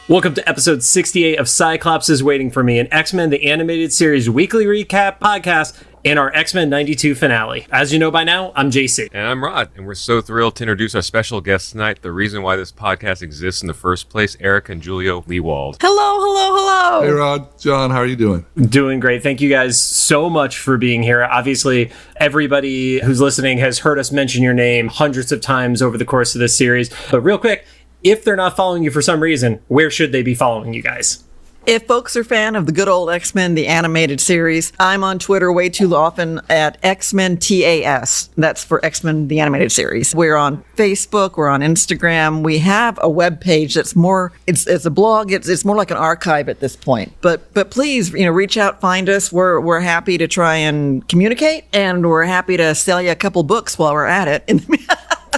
Welcome to episode 68 of Cyclops is Waiting for Me, an X-Men the Animated Series weekly recap podcast and our X-Men 92 finale. As you know by now, I'm JC. And I'm Rod, and we're so thrilled to introduce our special guest tonight, the reason why this podcast exists in the first place, Eric and Julia Lewald. Hello. Hey, Rod. John, how are you doing? Doing great. Thank you guys so much for being here. Obviously, everybody who's listening has heard us mention your name hundreds of times over the course of this series. But real quick, if they're not following you for some reason, where should they be following you guys? If folks are a fan of the good old X-Men, the animated series, I'm on Twitter way too often at X-Men TAS. That's for X-Men, the animated series. We're on Facebook. We're on Instagram. We have a web page that's more, it's a blog. It's more like an archive at this point. But please, reach out, find us. We're happy to try and communicate, and we're happy to sell you a couple books while we're at it.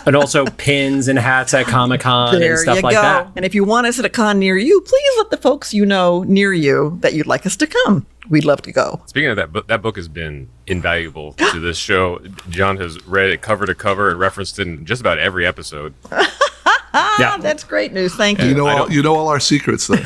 And also pins and hats at Comic-Con and stuff like that. And if you want us at a con near you, please let the folks you know near you that you'd like us to come. We'd love to go. Speaking of that book, that book has been invaluable to this show. John has read it cover to cover and referenced it in just about every episode. Yeah, that's great news. Thank you. You know all our secrets, though.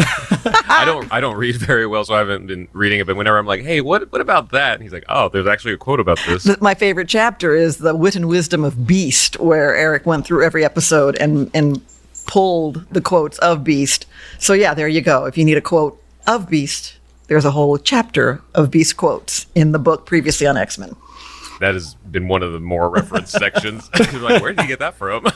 I don't read very well, so I haven't been reading it. But whenever I'm like, hey, what about that? And he's like, oh, there's actually a quote about this. My favorite chapter is the wit and wisdom of Beast, where Eric went through every episode and pulled the quotes of Beast. So yeah, there you go. If you need a quote of Beast, there's a whole chapter of Beast quotes in the book previously on X-Men. That has been one of the more referenced sections. Like, where did you get that from?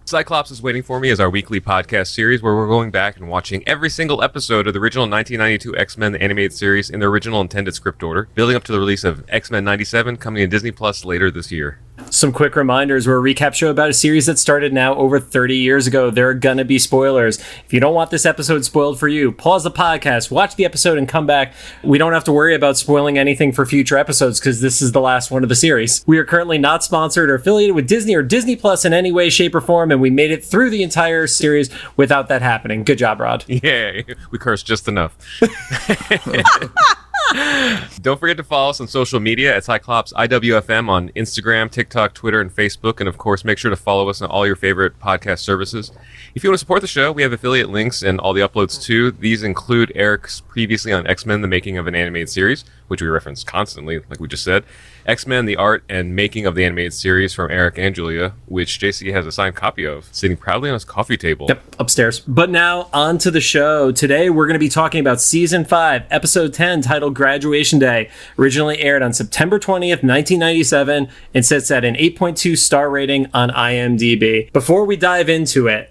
Cyclops is Waiting for Me is our weekly podcast series where we're going back and watching every single episode of the original 1992 X-Men the animated series in the original intended script order, building up to the release of X-Men 97 coming to Disney Plus later this year. Some quick reminders. We're a recap show about a series that started now over 30 years ago. There are gonna be spoilers. If you don't want this episode spoiled for you, pause the podcast, watch the episode, and come back. We don't have to worry about spoiling anything for future episodes because this is the last one of the series. We are currently not sponsored or affiliated with Disney or Disney Plus in any way, shape, or form, and we made it through the entire series without that happening. Good job, Rod. Yeah, we cursed just enough. Don't forget to follow us on social media at Cyclops IWFM on Instagram, TikTok, Twitter, and Facebook. And of course, make sure to follow us on all your favorite podcast services. If you want to support the show, we have affiliate links and all the uploads too. These include Eric's previously on X-Men, the making of an animated series, which we reference constantly, like we just said. X-Men, the art and making of the animated series from Eric and Julia, which JC has a signed copy of, sitting proudly on his coffee table. Yep, upstairs. But now, on to the show. Today, we're going to be talking about Season 5, Episode 10, titled Graduation Day. Originally aired on September 20th, 1997, and sits at an 8.2 star rating on IMDb. Before we dive into it,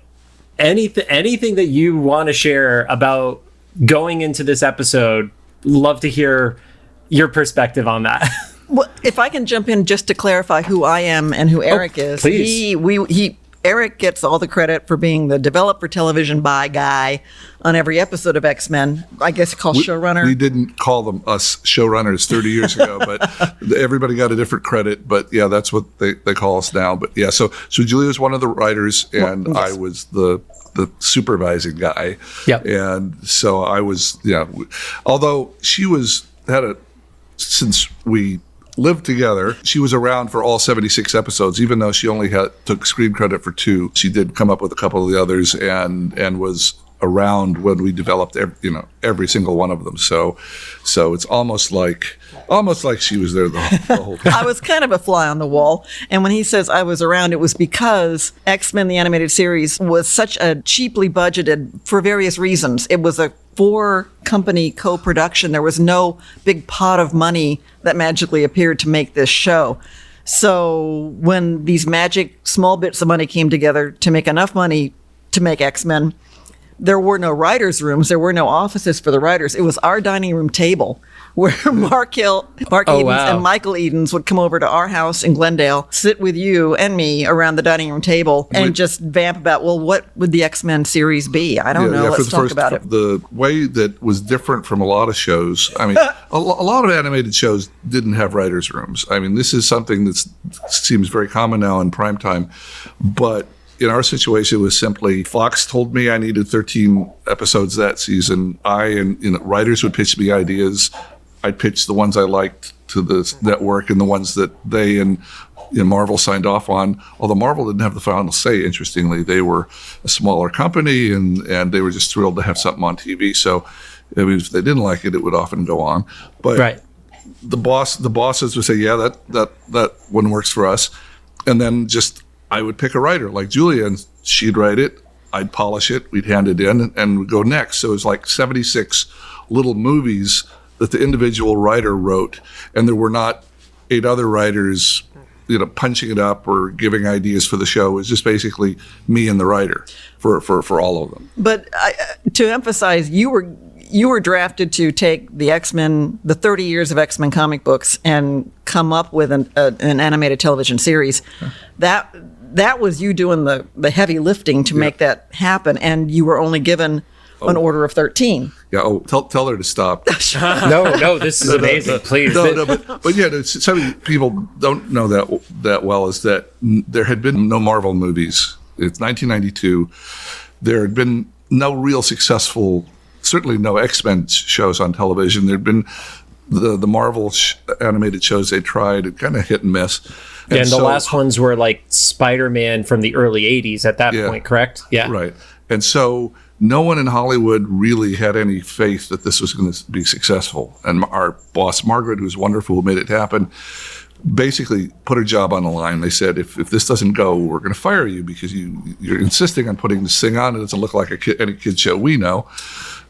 anything that you want to share about going into this episode, love to hear your perspective on that. Well, if I can jump in just to clarify who I am and who Eric is. Please. Eric gets all the credit for being the develop for television by guy on every episode of X-Men. I guess called showrunner. We didn't call them us showrunners 30 years ago, but everybody got a different credit. But yeah, that's what they call us now. But yeah, so Julia was one of the writers, and yes. I was the supervising guy. Yep. And so I was, although she since we lived together, she was around for all 76 episodes, even though she only took screen credit for 2. She did come up with a couple of the others and was around when we developed every single one of them. So it's almost like she was there the whole time. I was kind of a fly on the wall. And when he says I was around, it was because X-Men, the animated series, was such a cheaply budgeted for various reasons. It was a 4-company co-production. There was no big pot of money that magically appeared to make this show. So when these magic small bits of money came together to make enough money to make X-Men, there were no writers' rooms. There were no offices for the writers. It was our dining room table where Mark Edens and Michael Edens would come over to our house in Glendale, sit with you and me around the dining room table and just vamp about, well, what would the X-Men series be? I don't know. Let's talk about it. The way that was different from a lot of shows, I mean, a lot of animated shows didn't have writers' rooms. I mean, this is something that seems very common now in primetime, but in our situation, it was simply Fox told me I needed 13 episodes that season. Writers would pitch me ideas. I'd pitch the ones I liked to the network and the ones that they and Marvel signed off on, although Marvel didn't have the final say, interestingly. They were a smaller company, and they were just thrilled to have something on TV. So I mean, if they didn't like it, it would often go on. But Right. the bosses would say, yeah, that one works for us. And then I would pick a writer like Julia, and she'd write it, I'd polish it, we'd hand it in, and we'd go next. So it was like 76 little movies that the individual writer wrote, and there were not 8 other writers punching it up or giving ideas for the show. It was just basically me and the writer for all of them. But to emphasize, you were drafted to take the X-Men, the 30 years of X-Men comic books, and come up with an animated television series. That was you doing the heavy lifting to make that happen, and you were only given an order of 13. Yeah. Oh, tell her to stop. No, this is amazing. Please. But yeah, some people don't know that well is that there had been no Marvel movies. It's 1992. There had been no real successful, certainly no X-Men shows on television. There'd been the Marvel animated shows they tried, kind of hit and miss. And the last ones were like Spider-Man from the early 80s at that point, correct? Yeah. Right. And so no one in Hollywood really had any faith that this was going to be successful. And our boss, Margaret, who's wonderful, who made it happen, basically put her job on the line. They said, if this doesn't go, we're going to fire you because you're insisting on putting this thing on. It doesn't look like any kid show we know.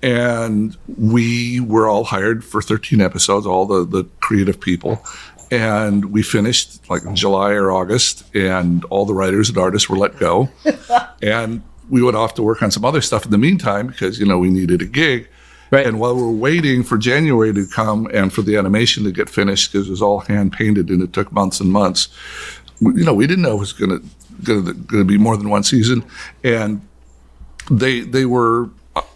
And we were all hired for 13 episodes, all the creative people. And we finished like in July or August, and all the writers and artists were let go. And we went off to work on some other stuff in the meantime because, we needed a gig. Right. And while we were waiting for January to come and for the animation to get finished, because it was all hand painted and it took months and months, we didn't know it was going to be more than one season. And they were,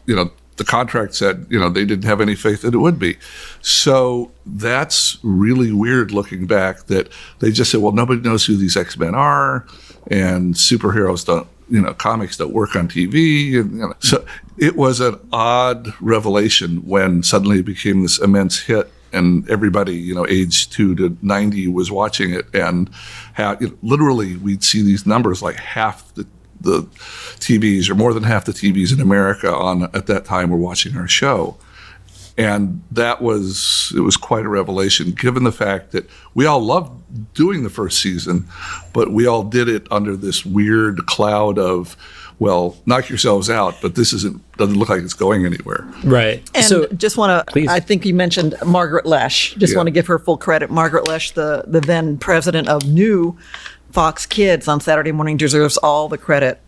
the contract said, they didn't have any faith that it would be. So that's really weird looking back that they just said, well, nobody knows who these X-Men are, and superheroes don't, comics don't work on TV. And, so it was an odd revelation when suddenly it became this immense hit, and everybody, age 2 to 90 was watching it. And literally we'd see these numbers, like half the TVs, or more than half the TVs in America at that time were watching our show. And it was quite a revelation, given the fact that we all loved doing the first season, but we all did it under this weird cloud of, well, knock yourselves out, but this doesn't look like it's going anywhere. Right. And so just want to, I think you mentioned Margaret Lesh. Just want to give her full credit. Margaret Lesh, the then president of New Fox Kids on Saturday morning, deserves all the credit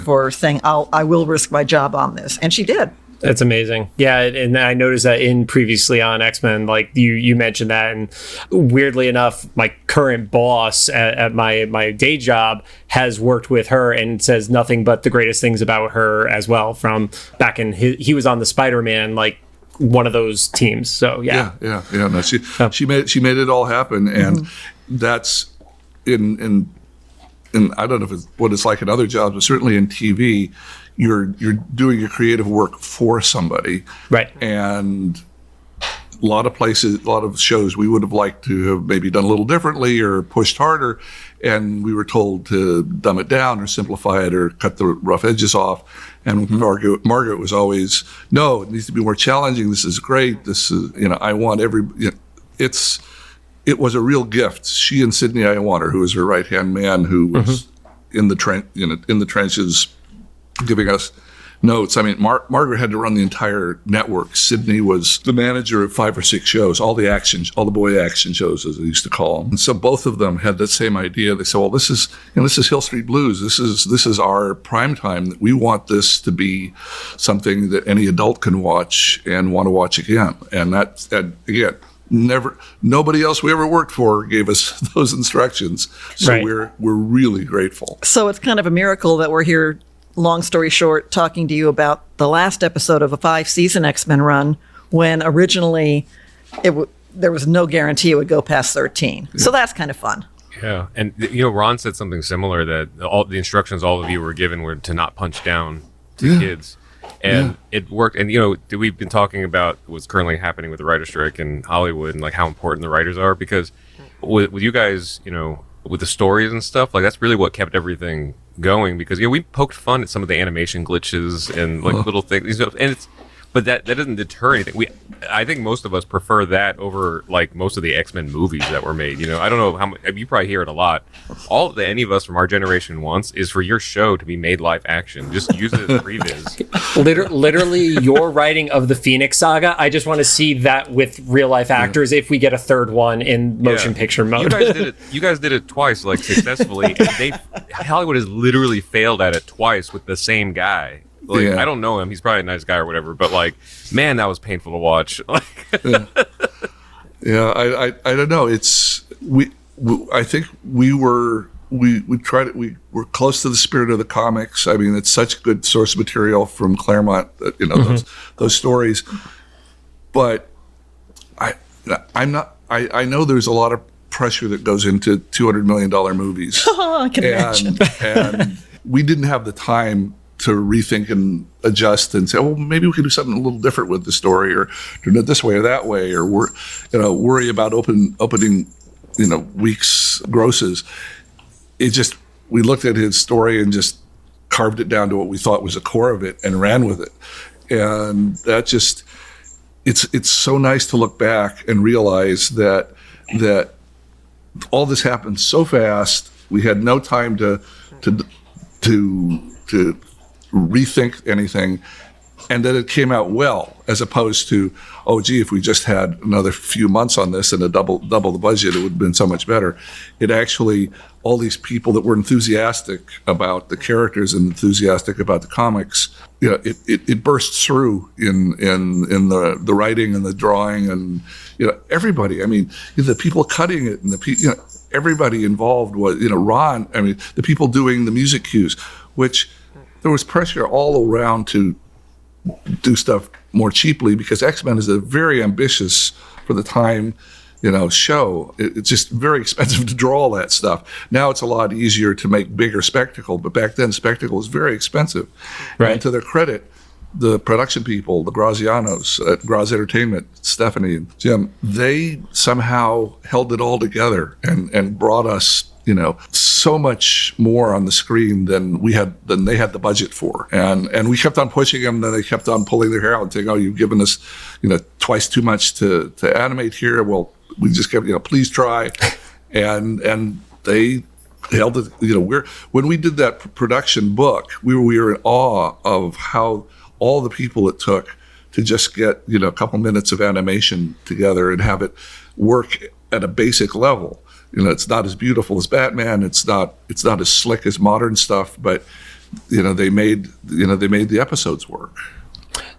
for saying, I will risk my job on this. And she did. That's amazing. Yeah, and I noticed that in previously on X-Men, like you mentioned that, and weirdly enough, my current boss at my day job has worked with her and says nothing but the greatest things about her as well. From back in he was on the Spider-Man, like one of those teams. So yeah. No, she made it all happen, and that's in I don't know what it's like in other jobs, but certainly in TV. You're doing your creative work for somebody, right? And a lot of places, a lot of shows, we would have liked to have maybe done a little differently or pushed harder, and we were told to dumb it down or simplify it or cut the rough edges off. And Margaret was always, no, it needs to be more challenging. This is great. This is, I want every. It was a real gift. She and Sidney Iwanter, who was her right hand man, who was in the trenches, giving us notes. I mean, Margaret had to run the entire network. Sidney was the manager of 5 or 6 shows, all the boy action shows, as they used to call them. And so both of them had that same idea. They said, well, this is Hill Street Blues. This is our prime time. We want this to be something that any adult can watch and want to watch again. And again, nobody else we ever worked for gave us those instructions. So right. we're really grateful. So it's kind of a miracle that we're here, long story short, talking to you about the last episode of a 5-season X-Men run, when originally there was no guarantee it would go past 13. So that's kind of fun. Yeah, and Ron said something similar, that all the instructions all of you were given were to not punch down to kids. And it worked. And, we've been talking about what's currently happening with the writer's strike in Hollywood and like how important the writers are, because with you guys, with the stories and stuff, like that's really what kept everything going, because we poked fun at some of the animation glitches and like little things, and but that doesn't deter anything. I think most of us prefer that over like most of the X-Men movies that were made. I don't know how much, you probably hear it a lot. All that any of us from our generation wants is for your show to be made live action. Just use it as previs. Literally, your writing of the Phoenix Saga. I just want to see that with real life actors. If we get a third one in motion picture mode, You guys did it twice, like successfully, and Hollywood has literally failed at it twice with the same guy. I don't know him. He's probably a nice guy or whatever, but like, man, that was painful to watch. Yeah, I don't know. I think we were close to the spirit of the comics. I mean, it's such good source material from Claremont that those stories. But I know there's a lot of pressure that goes into $200 million movies. I can imagine. And we didn't have the time to rethink and adjust and say, well, maybe we can do something a little different with the story, or do it this way or that way, or worry about opening week's grosses. We looked at his story and just carved it down to what we thought was the core of it and ran with it. And that just, it's so nice to look back and realize that all this happened so fast. We had no time to rethink anything, and that it came out well, as opposed to, oh gee, if we just had another few months on this and a double the budget, it would have been so much better. It actually, all these people that were enthusiastic about the characters and enthusiastic about the comics, it bursts through in the writing and the drawing, and everybody. I mean, the people cutting it and everybody involved was, Ron. I mean, the people doing the music cues, which there was pressure all around to do stuff more cheaply, because X-Men is a very ambitious, for the time, show. It's just very expensive to draw all that stuff. Now it's a lot easier to make bigger spectacle, but back then spectacle was very expensive. Right. And to their credit, the production people, the Grazianos at Graz Entertainment, Stephanie and Jim, they somehow held it all together and brought us so much more on the screen than they had the budget for. And we kept on pushing them, then they kept on pulling their hair out and saying, oh, you've given us, twice too much to animate here. Well, we just kept, please try. And they held it, when we did that production book, we were in awe of how all the people it took to just get, a couple minutes of animation together and have it work at a basic level. It's not as beautiful as Batman. It's not as slick as modern stuff, but they made the episodes work.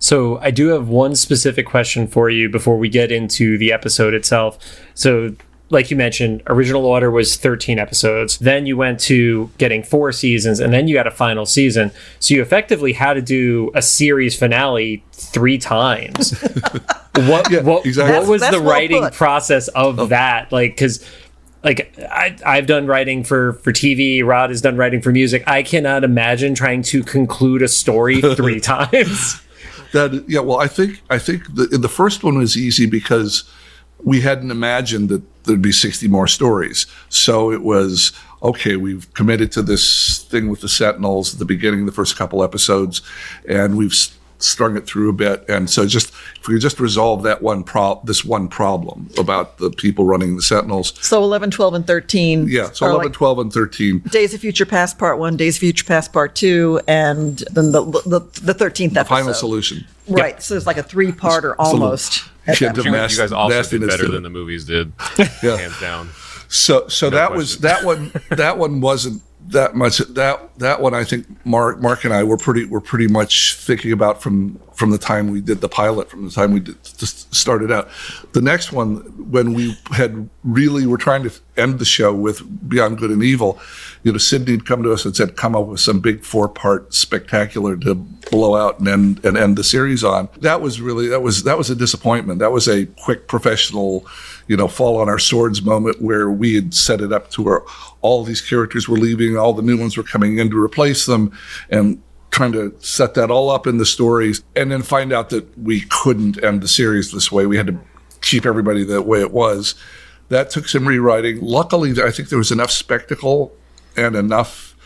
So I do have one specific question for you before we get into the episode itself. So, like you mentioned, original order was 13 episodes. Then you went to getting 4 seasons, and then you got a final season. So you effectively had to do a series finale 3 times. What was the writing process of that? Because I've done writing for TV. Rod has done writing for music. I cannot imagine trying to conclude a story 3 times. Well, I think the first one was easy because we hadn't imagined that there'd be 60 more stories. So it was, okay, we've committed to this thing with the Sentinels at the beginning, the first couple episodes, and we've strung it through a bit. And so if we just resolve that this one problem about the people running the Sentinels. So 11, 12, and 13. Yeah, so 11, 12, and 13. Days of Future Past Part 1, Days of Future Past Part 2, and then the 13th episode. The final solution. Right, Yep. So it's like a 3-parter almost. You guys also did better than the movies did, hands down. So that one wasn't that much. That one, I think Mark and I were pretty much thinking about from the time we did the pilot, from the time we just started out. The next one, when we were trying to end the show with Beyond Good and Evil, Sydney had come to us and said, come up with some big 4-part spectacular to blow out and end the series on. That was a disappointment. That was a quick professional, fall on our swords moment where we had set it up to where all these characters were leaving, all the new ones were coming in to replace them, and trying to set that all up in the stories, and then find out that we couldn't end the series this way. We had to keep everybody the way it was. That took some rewriting. Luckily, I think there was enough spectacle and enough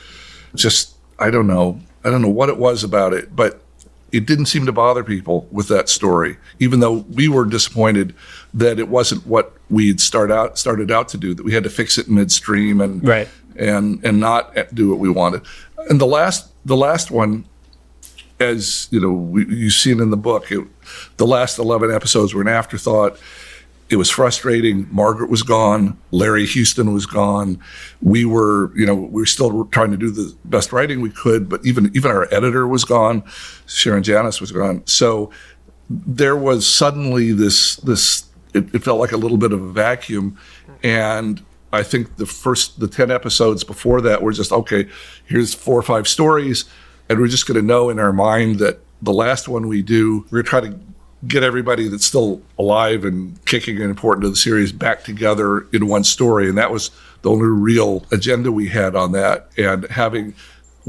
just, I don't know what it was about it, but it didn't seem to bother people with that story, even though we were disappointed that it wasn't what we had started out to do, that we had to fix it midstream and not do what we wanted. And the last one, as you know, you've seen in the book, the last 11 episodes were an afterthought. It was frustrating. Margaret was gone. Larry Houston was gone. We were still trying to do the best writing we could, but even our editor was gone. Sharon Janis was gone. So there was suddenly this. It felt like a little bit of a vacuum, and I think the 10 episodes before that were just, okay, here's 4 or 5 stories, and we're just going to know in our mind that the last one we do, we're going to try to get everybody that's still alive and kicking and important to the series back together in one story. And that was the only real agenda we had on that. And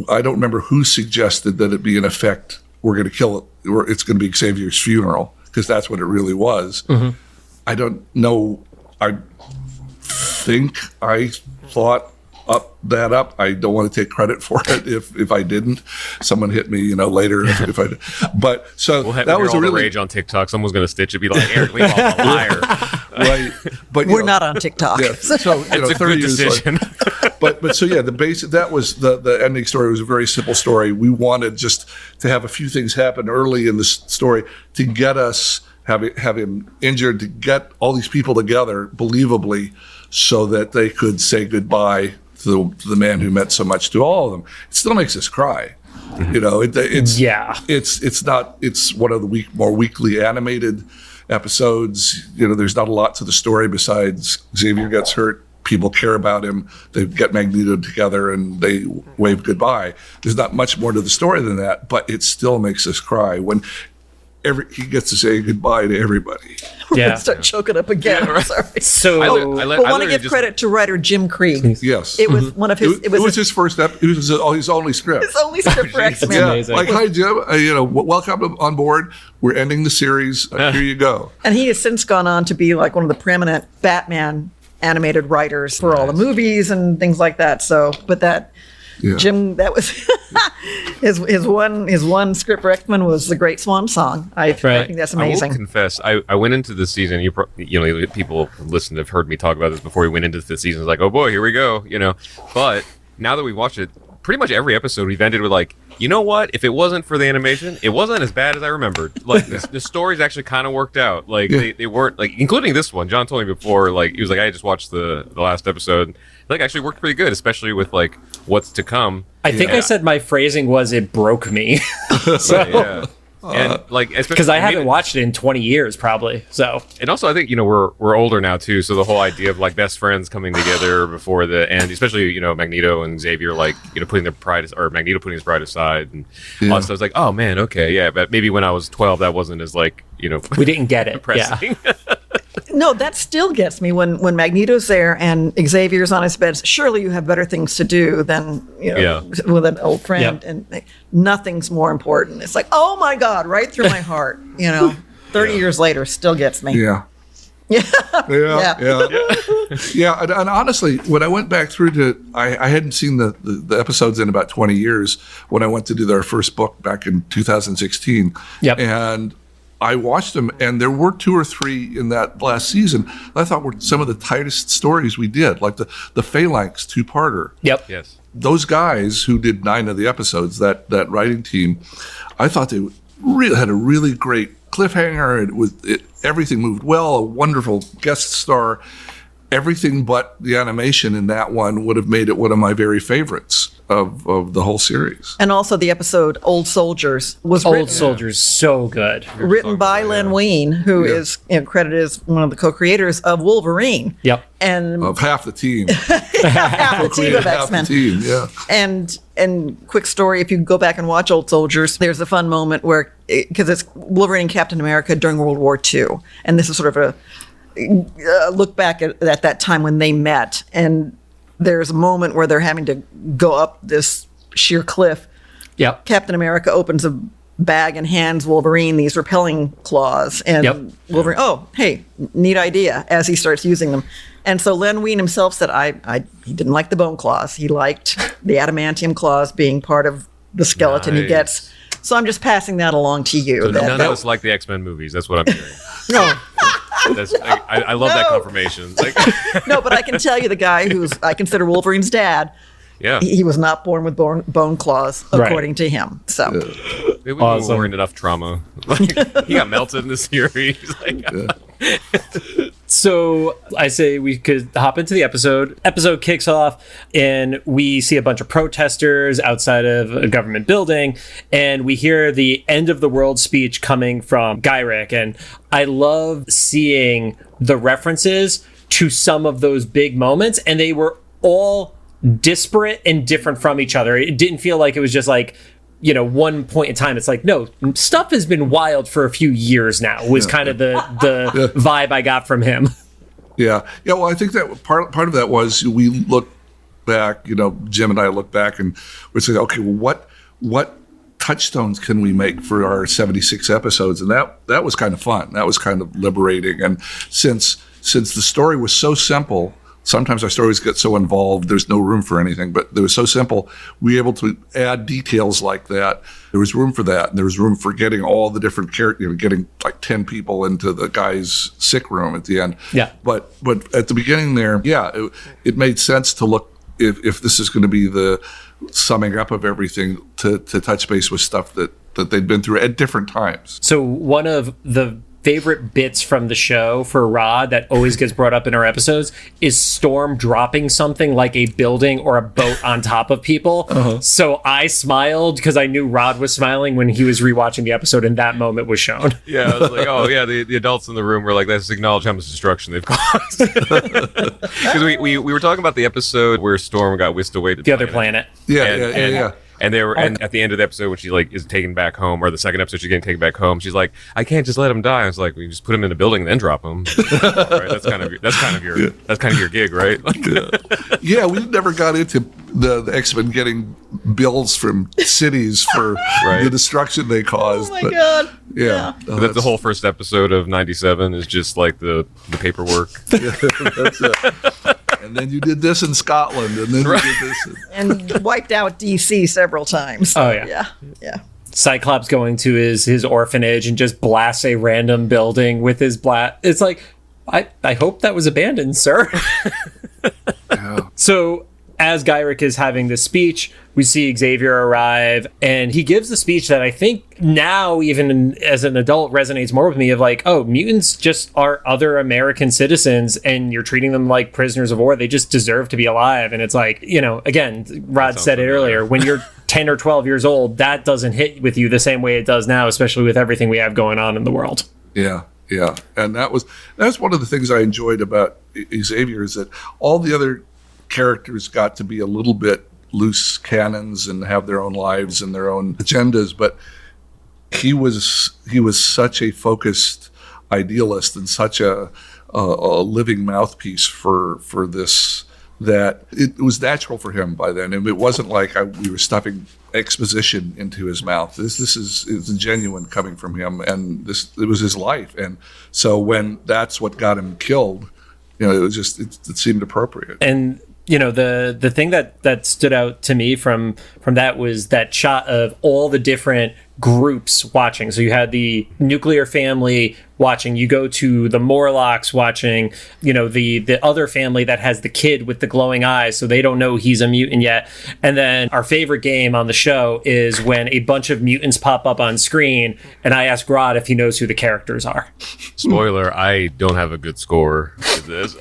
I don't remember who suggested that it be in effect, we're going to kill it, or it's going to be Xavier's funeral, because that's what it really was. Mm-hmm. I don't know. I think I thought that up. I don't want to take credit for it if I didn't. Someone hit me, later if I did. But so that was a really rage on TikTok. Someone's going to stitch it, be like, Eric, leave off a liar. Right. But we're not on TikTok. Yeah, so it's a 30 good years decision. But so yeah, that was the ending story. Was a very simple story. We wanted just to have a few things happen early in the story to get us have him injured, to get all these people together believably, so that they could say goodbye to the man who meant so much to all of them. It still makes us cry. It's one of the more weekly animated episodes. There's not a lot to the story besides Xavier gets hurt, people care about him, they get Magneto together and they wave goodbye. There's not much more to the story than that, but it still makes us cry when he gets to say goodbye to everybody. We're going to start choking up again. I'm sorry. So I want to give credit to writer Jim Krieg. Yes. It was one of his... It was his first it was his only script. His only script for X-Men. Yeah. Amazing. Like, hi, Jim. Welcome on board. We're ending the series. Here you go. And he has since gone on to be like one of the preeminent Batman animated writers for all the movies and things like that. So, but that... Yeah. Jim, that was his one script for X-Men was The Great Swan Song. I think that's amazing. I will confess, I went into the season. People who listen have heard me talk about this before we went into the season. It's like, oh boy, here we go. But now that we watched it, pretty much every episode we've ended with like, you know what? If it wasn't for the animation, it wasn't as bad as I remembered. Like the stories actually kind of worked out. Like they weren't like, including this one. John told me before, like he was like, I just watched the last episode. Like actually worked pretty good, especially with like what's to come. I think I said my phrasing was it broke me. Yeah. And like because I haven't watched it in 20 years probably. So and also I think we're older now too, so the whole idea of like best friends coming together before the end, especially Magneto and Xavier like putting their pride or Magneto putting his pride aside and all that stuff. I was like, oh man, okay, yeah, but maybe when I was 12 that wasn't as like we didn't get it. Pressing. Yeah. No, that still gets me when Magneto's there and Xavier's on his bed. Surely you have better things to do than with an old friend, and nothing's more important. It's like, oh my God, right through my heart. 30 years later, still gets me. Yeah. Yeah. And honestly, when I went back through I hadn't seen the episodes in about 20 years when I went to do their first book back in 2016. Yep. And I watched them, and there were 2 or 3 in that last season I thought were some of the tightest stories we did, like the Phalanx 2-parter. Yep. Yes. Those guys who did 9 of the episodes, that writing team, I thought they really had a really great cliffhanger. Everything moved well, a wonderful guest star. Everything but the animation in that one would have made it one of my very favorites of the whole series. And also the episode Old Soldiers was Old Soldiers, so good. Written by Len Wein, who is credited as one of the co-creators of Wolverine. Yep. And of half the team. half the team of X-Men. Yeah. And quick story, if you go back and watch Old Soldiers, there's a fun moment where, because it's Wolverine and Captain America during World War II. And this is sort of a look back at that time when they met, and there's a moment where they're having to go up this sheer cliff. Yep. Captain America opens a bag and hands Wolverine these repelling claws, and Wolverine, oh, hey, neat idea, as he starts using them. And so Len Wein himself said he didn't like the bone claws. He liked the adamantium claws being part of the skeleton he gets. So I'm just passing that along to you. So none of us like the X-Men movies. That's what I'm hearing. No. I love that confirmation. It's like, No, but I can tell you the guy I consider Wolverine's dad, yeah, he was not born with bone claws, according to him. So we weren't enough trauma. Like, he got melted in the series. Like, So I say we could hop into the episode. Episode kicks off and we see a bunch of protesters outside of a government building, and we hear the end of the world speech coming from Gyrick. And I love seeing the references to some of those big moments, and they were all disparate and different from each other. It didn't feel like it was just like, one point in time. It's like, no, stuff has been wild for a few years now, was kind of the vibe I got from him. Yeah. Well, I think that part of that was we look back, Jim and I look back and we say, okay, well, what touchstones can we make for our 76 episodes? And that was kind of fun. That was kind of liberating. And since the story was so simple, sometimes our stories get so involved, there's no room for anything, but they were so simple, we were able to add details like that. There was room for that. And there was room for getting all the different characters, getting like 10 people into the guy's sick room at the end. Yeah. But at the beginning there, it made sense to look, if this is going to be the summing up of everything, to touch base with stuff that they'd been through at different times. So one of the favorite bits from the show for Rod that always gets brought up in our episodes is Storm dropping something like a building or a boat on top of people. Uh-huh. So I smiled because I knew Rod was smiling when he was rewatching the episode and that moment was shown. Yeah, I was like, oh yeah, the adults in the room were like, let's acknowledge how much destruction they've caused. Because we were talking about the episode where Storm got whisked away to the other planet. Yeah. And and at the end of the episode when she is taken back home, or the second episode she's getting taken back home, she's like, I can't just let him die. I was like, we just put him in a building and then drop him. Right? That's kind of your gig, right? Yeah, we never got into the X-Men getting bills from cities for the destruction they caused. Oh my God. Yeah. That's the whole first episode of 97 is just like the paperwork. That's it. And then you did this in Scotland, and then you did this. And wiped out DC several times. Oh, yeah. Yeah. Cyclops going to his orphanage and just blasts a random building with his blast. It's like, I hope that was abandoned, sir. Yeah. So as Gyrick is having this speech, we see Xavier arrive, and he gives the speech that I think now, even as an adult, resonates more with me of like, oh, mutants just are other American citizens, and you're treating them like prisoners of war. They just deserve to be alive. And it's like, again, Rod said it earlier, when you're 10 or 12 years old, that doesn't hit with you the same way it does now, especially with everything we have going on in the world. Yeah. And that's one of the things I enjoyed about Xavier, is that all the other characters got to be a little bit loose cannons and have their own lives and their own agendas, but he was such a focused idealist and such a living mouthpiece for this, that it was natural for him by then. And it wasn't like we were stuffing exposition into his mouth. This is genuine coming from him, and it was his life. And so when that's what got him killed, it seemed appropriate. And the thing that stood out to me from that was that shot of all the different groups watching. So you had the nuclear family watching, you go to the Morlocks watching, the other family that has the kid with the glowing eyes, so they don't know he's a mutant yet. And then our favorite game on the show is when a bunch of mutants pop up on screen, and I ask Rod if he knows who the characters are. Spoiler, I don't have a good score with this.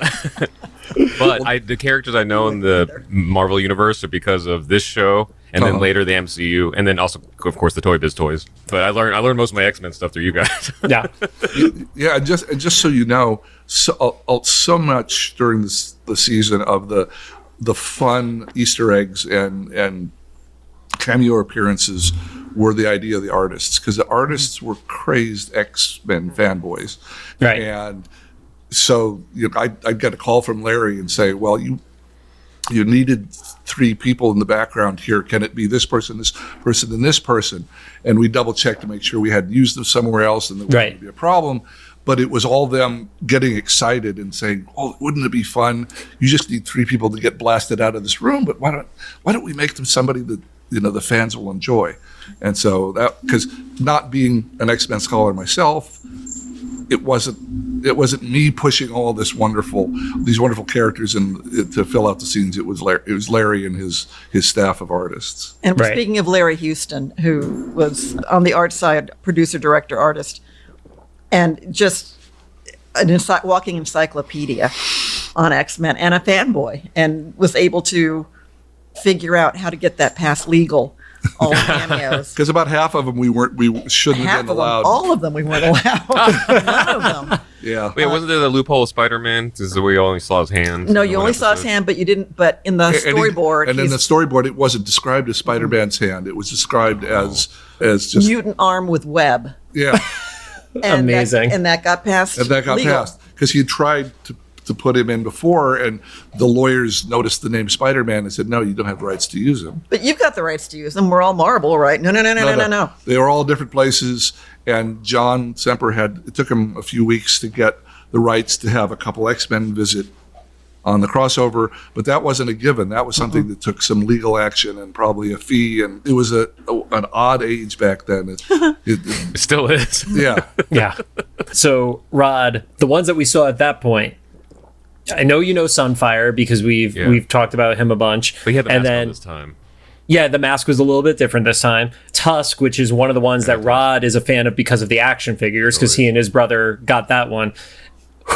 But the characters I know in the Marvel universe are because of this show, and then later the MCU, and then also, of course, the Toy Biz toys. But I learned most of my X-Men stuff through you guys. Yeah. Yeah, and just so you know, so much during the season of the fun Easter eggs and cameo appearances were the idea of the artists, because the artists were crazed X-Men fanboys. Right. And so I'd get a call from Larry and say, well, you needed 3 people in the background here. Can it be this person, and this person? And we double checked to make sure we hadn't used them somewhere else and there wasn't going to be a problem. but it was all them getting excited and saying, "Oh, wouldn't it be fun? You just need 3 people to get blasted out of this room, but why don't we make them somebody that the fans will enjoy?" And so that, because not being an X-Men scholar myself, it wasn't me pushing all these wonderful characters to fill out the scenes. It was Larry and his staff of artists. And Right. speaking of Larry Houston, who was on the art side, producer, director, artist, and just an walking encyclopedia on X-Men and a fanboy, and was able to figure out how to get that past legal, all the cameos. Because about half of them we shouldn't Half have been of them, allowed. all of them we weren't allowed. None of them. Yeah. Wait, wasn't there the loophole of Spider-Man? This is where you only saw his hand. No, in you one only saw his episode? hand, but you didn't. But in the storyboard, and in the storyboard, it wasn't described as Spider-Man's hand. It was described as just mutant arm with web. yeah. And Amazing. That got passed. And that got legal. passed because he had tried to put him in before, and the lawyers noticed the name Spider-Man and said, "No, you don't have the rights to use him." But you've got the rights to use them. We're all Marvel, right? No. They were all different places, and John Semper it took him a few weeks to get the rights to have a couple X-Men visit on the crossover, but that wasn't a given. That was something that took some legal action and probably a fee, and it was an odd age back then. It still is. Yeah. Yeah. So, Rod, the ones that we saw at that point, I know you know Sunfire because we've talked about him a bunch. But he had the and mask then on this time. yeah, the mask was a little bit different this time. Tusk, which is one of the ones that Rod is a fan of because of the action figures, because he and his brother got that one.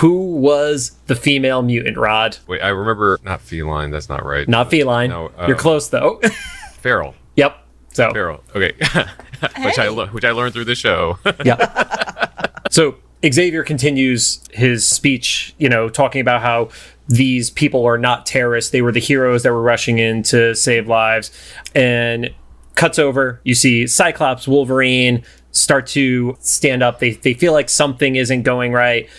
Who was the female mutant, Rod? Wait, I remember not feline. That's not right. Not feline. No, You're close though. feral. Yep. So Feral. Okay. which I learned through the show. yeah. So Xavier continues his speech, talking about how these people are not terrorists. They were the heroes that were rushing in to save lives. And cuts over. You see Cyclops, Wolverine start to stand up. They feel like something isn't going right.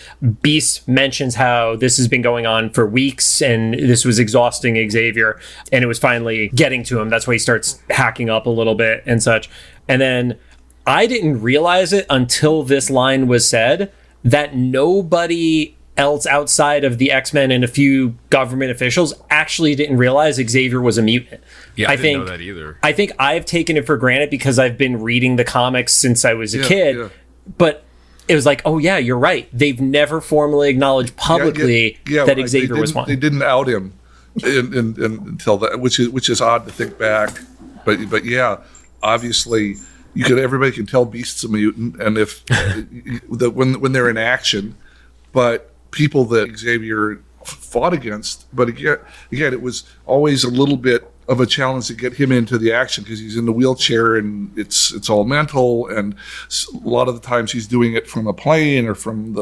Beast mentions how this has been going on for weeks and this was exhausting Xavier, and it was finally getting to him. That's why he starts hacking up a little bit and such. And then I didn't realize it until this line was said that nobody else outside of the X-Men and a few government officials actually didn't realize Xavier was a mutant. Yeah, I didn't know that either. I think I've taken it for granted because I've been reading the comics since I was a kid. Yeah. But it was like, oh yeah, you're right. They've never formally acknowledged publicly that right. Xavier was one. They didn't out him until that, which is odd to think back. But yeah, obviously everybody can tell Beast's a mutant, and if when they're in action, but people that Xavier fought against, but again, it was always a little bit of a challenge to get him into the action because he's in the wheelchair and it's all mental, and a lot of the times he's doing it from a plane or from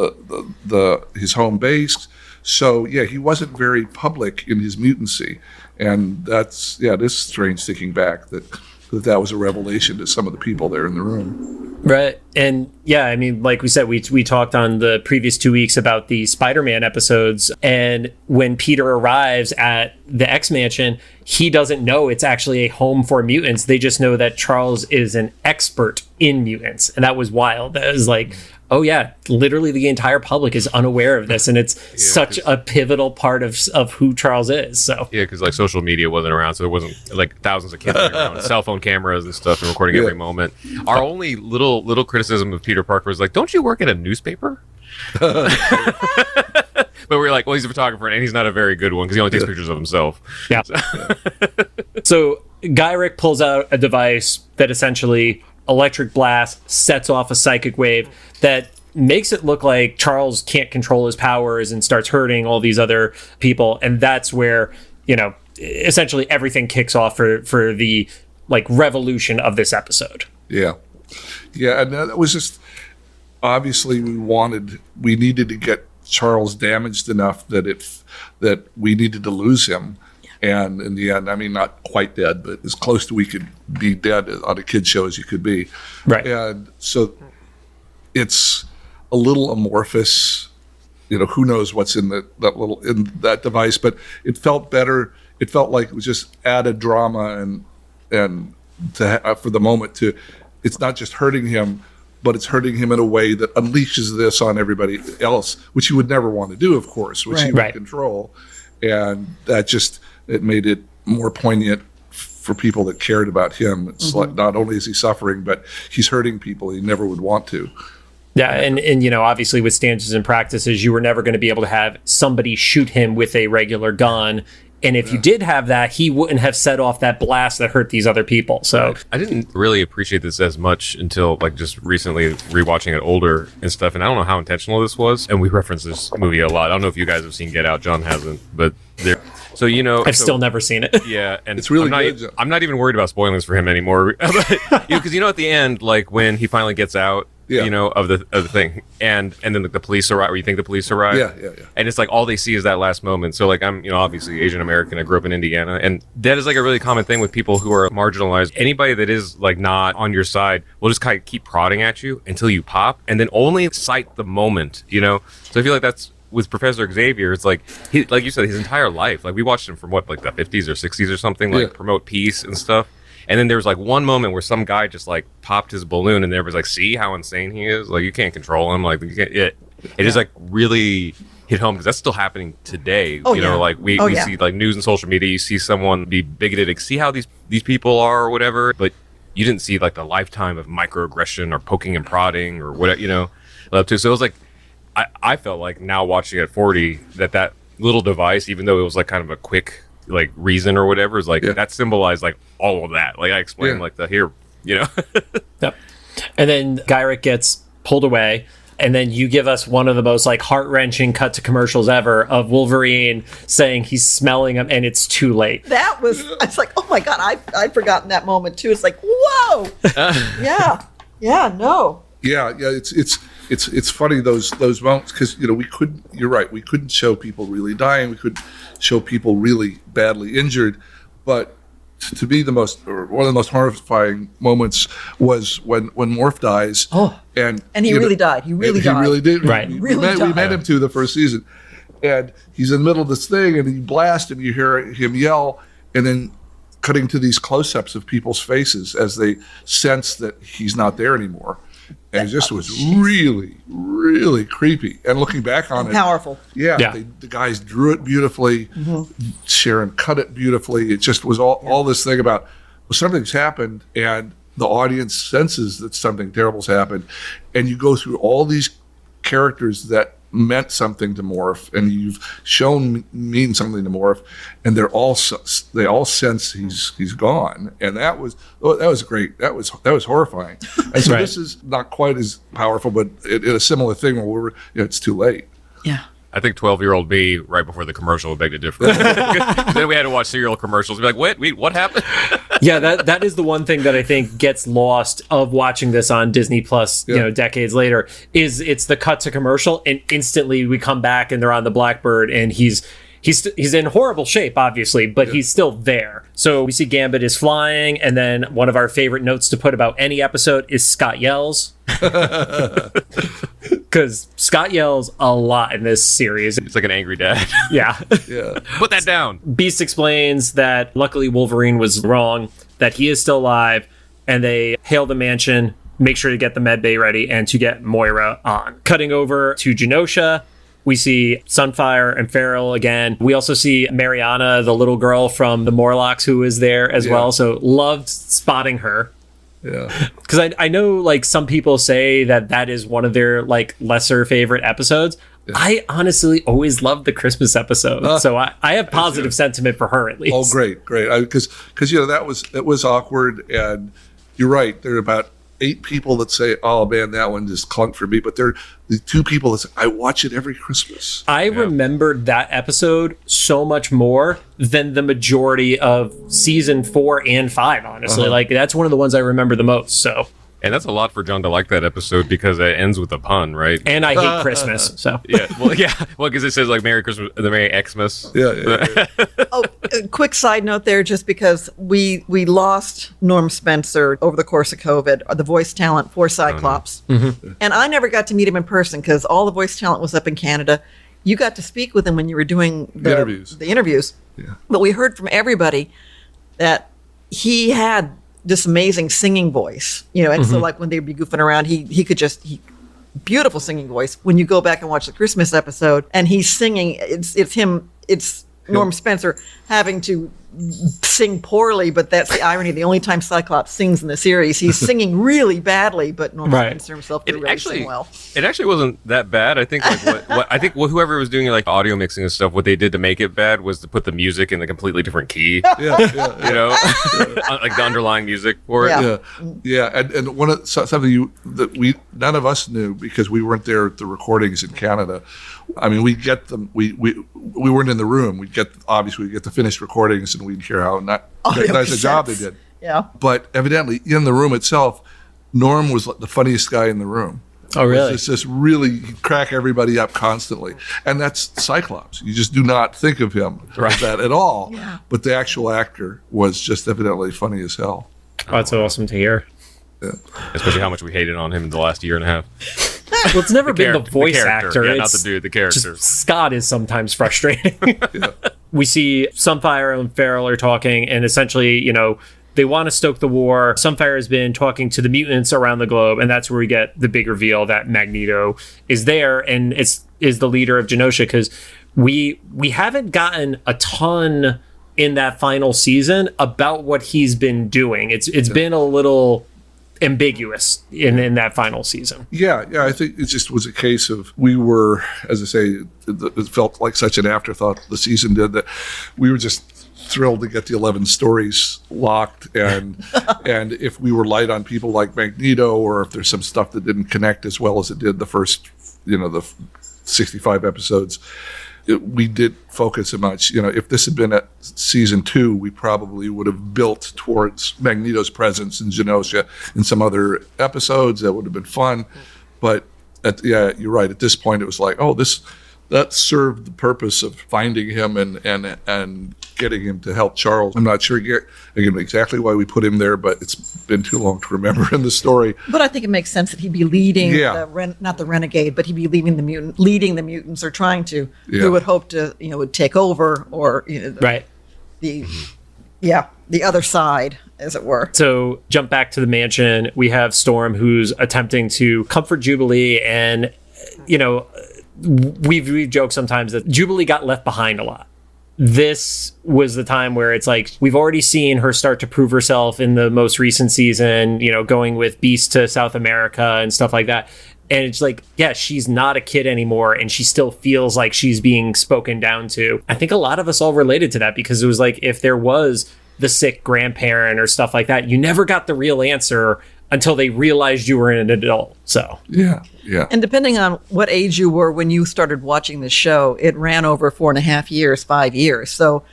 his home base. So yeah, he wasn't very public in his mutancy, and this is strange thinking back that was a revelation to some of the people there in the room. Right. And yeah, I mean, like we said, we talked on the previous 2 weeks about the Spider-Man episodes. And when Peter arrives at the X-Mansion, he doesn't know it's actually a home for mutants. They just know that Charles is an expert in mutants. And that was wild. That was like, oh yeah, literally the entire public is unaware of this. And it's such a pivotal part of who Charles is. So yeah, because like social media wasn't around, so there wasn't like thousands of kids running around, cell phone cameras and stuff, and recording every moment. Our only little criticism of Peter Parker was like, "Don't you work at a newspaper?" But we're like, well, he's a photographer and he's not a very good one because he only takes pictures of himself. yeah. So Gyrick pulls out a device that essentially electric blast sets off a psychic wave that makes it look like Charles can't control his powers and starts hurting all these other people. And that's where, essentially everything kicks off for the revolution of this episode. Yeah. Yeah. And that was just, obviously we needed to get Charles damaged enough that we needed to lose him. And in the end, I mean, not quite dead, but as close to we could be dead on a kid's show as you could be. Right. And so it's a little amorphous. Who knows what's in that device, but it felt better. It felt like it was just added drama and for the moment it's not just hurting him, but it's hurting him in a way that unleashes this on everybody else, which he would never want to do, of course, which he would control. And that it made it more poignant for people that cared about him. It's like, not only is he suffering, but he's hurting people he never would want to. Yeah, and you know, obviously with standards and practices, you were never going to be able to have somebody shoot him with a regular gun. And if you did have that, he wouldn't have set off that blast that hurt these other people. So I didn't really appreciate this as much until like just recently rewatching it older and stuff. And I don't know how intentional this was. And we reference this movie a lot. I don't know if you guys have seen Get Out. John hasn't, but there. So, you know, I've still never seen it. Yeah, and it's really good. I'm not even worried about spoiling this for him anymore, because you know, at the end, like when he finally gets out, you know, of the thing, and then the police arrive, or you think the police arrive, and it's like all they see is that last moment. So like, I'm, you know, obviously Asian American, I grew up in Indiana, and that is like a really common thing with people who are marginalized. Anybody that is like not on your side will just kind of keep prodding at you until you pop, and then only cite the moment, you know. So I feel like that's with Professor Xavier. It's like he, like you said, his entire life, like we watched him from what, like the 50s or 60s or something, like promote peace and stuff. And then there was like one moment where some guy just like popped his balloon, and everybody's like, "See how insane he is? Like you can't control him. Like you can't." It just like really hit home, because that's still happening today. You know, like we see like news and social media. You see someone be bigoted, like, see how these people are or whatever, but you didn't see like the lifetime of microaggression or poking and prodding or whatever. You know, up to. So it was like I felt like now watching at 40 that little device, even though it was like kind of a quick like reason or whatever, is like that symbolized like all of that. Like I explained like the here, you know. Yep. And then Gyrick gets pulled away, and then you give us one of the most like heart-wrenching cut to commercials ever of Wolverine saying he's smelling him and it's too late. That was, I was like, oh my God, I'd forgotten that moment too. It's like, whoa. It's funny those moments, because you know you're right, we couldn't show people really dying, we couldn't show people really badly injured, but to me one of the most horrifying moments was when Morph dies. And he really died. He really died. He really did. Right. We met him too the first season, and he's in the middle of this thing, and he blasts, and you hear him yell, and then cutting to these close-ups of people's faces as they sense that he's not there anymore. And it just was really, really creepy. And looking back on it, powerful. The guys drew it beautifully. Sharon cut it beautifully. It just was all this thing about, well, something's happened, and the audience senses that something terrible's happened. And you go through all these characters that meant something to Morph, and you've shown mean something to Morph, and they all sense he's gone, and that was great. That was horrifying. And so this is not quite as powerful, but it a similar thing where it's too late. Yeah. I think 12-year-old me right before the commercial begged to differ. Then we had to watch cereal commercials. Be like, wait, what happened? Yeah, that is the one thing that I think gets lost of watching this on Disney Plus, you know, decades later, is it's the cut to commercial, and instantly we come back and they're on the Blackbird, and he's in horrible shape, obviously, but he's still there. So we see Gambit is flying, and then one of our favorite notes to put about any episode is Scott yells. Because Scott yells a lot in this series. It's like an angry dad. Yeah. Put that down. Beast explains that luckily Wolverine was wrong, that he is still alive, and they hail the mansion, make sure to get the med bay ready, and to get Moira on. Cutting over to Genosha, we see Sunfire and Farrell again. We also see Mariana, the little girl from the Morlocks, who is there as well. So loved spotting her. Yeah. Because I know like some people say that is one of their like lesser favorite episodes. I honestly always loved the Christmas episode. So I have positive sentiment for her at least. Oh, great. Because you know, that was awkward, and you're right. There are about 8 people that say, "Oh man, that one just clunked for me," but they're the 2 people that say, "I watch it every Christmas." I remembered that episode so much more than the majority of season 4 and 5. Honestly, like that's one of the ones I remember the most. So. And that's a lot for John to like that episode, because it ends with a pun, right? And I hate Christmas, so. Well, because it says like Merry Christmas, the Merry Xmas. Yeah. Oh, a quick side note there, just because we lost Norm Spencer over the course of COVID, the voice talent for Cyclops. And I never got to meet him in person because all the voice talent was up in Canada. You got to speak with him when you were doing the interviews. Yeah. But we heard from everybody that he had this amazing singing voice, and so like when they'd be goofing around, he could just beautiful singing voice. When you go back and watch the Christmas episode and he's singing, it's Norm Spencer having to sing poorly, but that's the irony. The only time Cyclops sings in the series, he's singing really badly, but Norm Spencer himself did really sing well. It actually wasn't that bad. I think whoever was doing like audio mixing and stuff, what they did to make it bad was to put the music in a completely different key. Like the underlying music for it. And one of something that none of us knew because we weren't there at the recordings in Canada. I mean, we get them. We weren't in the room. We'd get the finished recordings, and we'd hear how nice a job they did. Yeah. But evidently, in the room itself, Norm was the funniest guy in the room. Oh, really? It's just really crack everybody up constantly, and that's Cyclops. You just do not think of him as that at all. Yeah. But the actual actor was just evidently funny as hell. Oh, that's awesome to hear. Yeah. Especially how much we hated on him in the last year and a half. Well, it's never been the voice actor. Yeah, not the dude, the character. Scott is sometimes frustrating. We see Sunfire and Farrell are talking, and essentially, they want to stoke the war. Sunfire has been talking to the mutants around the globe, and that's where we get the big reveal that Magneto is there and is the leader of Genosha, because we haven't gotten a ton in that final season about what he's been doing. It's been a little ambiguous in that final season. Yeah, I think it just was a case of we were, as I say, it felt like such an afterthought the season did that we were just thrilled to get the 11 stories locked, and and if we were light on people like Magneto, or if there's some stuff that didn't connect as well as it did the first, the 65 episodes, we did focus so much. If this had been at season 2, we probably would have built towards Magneto's presence in Genosha in some other episodes. That would have been fun. But you're right. At this point, it was like, that served the purpose of finding him and getting him to help Charles. I'm not sure again exactly why we put him there, but it's been too long to remember in the story. But I think it makes sense that he'd be leading not the renegade, but he'd be leading the mutants, or trying to. Yeah. Who would hope to would take over, or the other side, as it were. So jump back to the mansion. We have Storm, who's attempting to comfort Jubilee, and we've joked sometimes that Jubilee got left behind a lot. This was the time where it's like, we've already seen her start to prove herself in the most recent season, going with Beast to South America and stuff like that. And it's like, she's not a kid anymore, and she still feels like she's being spoken down to. I think a lot of us all related to that, because it was like, if there was the sick grandparent or stuff like that, you never got the real answer until they realized you were an adult. So yeah. And depending on what age you were when you started watching the show, it ran over 4.5 years, 5 years. So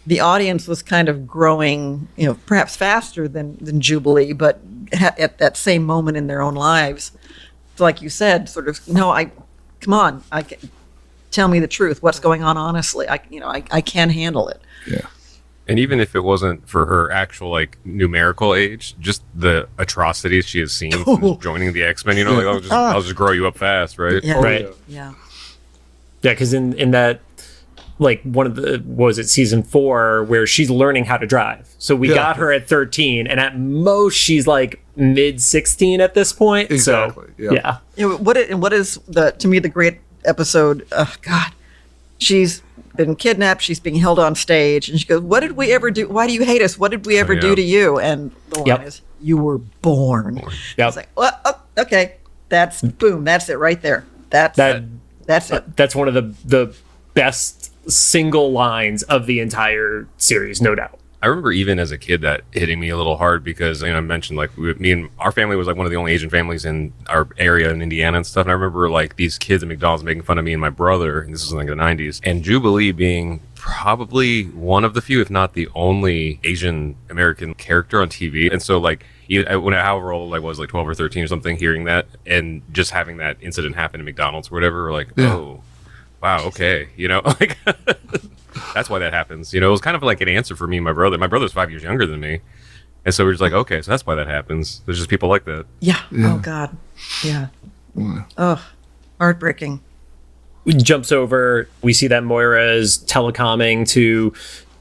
the audience was kind of growing, perhaps faster than Jubilee, but at that same moment in their own lives, like you said, sort of, come on, tell me the truth. What's going on? Honestly, I can't handle it. Yeah. And even if it wasn't for her actual numerical age, just the atrocities she has seen since joining the X-Men, I'll just grow you up fast, right? Yeah. Right. Yeah. Yeah, because in that, one of the, season 4, where she's learning how to drive. So we got her at 13, and at most she's mid 16 at this point. Exactly. So, yeah. What is to me the great episode? God, she's been kidnapped. She's being held on stage, and she goes, "What did we ever do? Why do you hate us? What did we ever do to you?" And the line is, "You were born." Yep. It's like, well, okay, that's it right there. That's it. That's one of the best single lines of the entire series, no doubt. I remember even as a kid that hitting me a little hard, because I mentioned me and our family was one of the only Asian families in our area in Indiana and stuff. And I remember these kids at McDonald's making fun of me and my brother, and this was in the 90s, and Jubilee being probably one of the few, if not the only, Asian American character on TV. And so however old I was, 12 or 13 or something, hearing that and just having that incident happen at McDonald's or whatever, oh, wow, okay, that's why that happens. It was kind of an answer for me and my brother. My brother's 5 years younger than me. And so we're just okay, so that's why that happens. There's just people like that. Yeah. Oh, God. Yeah. Oh, heartbreaking. Jumps over. We see that Moira is telecomming to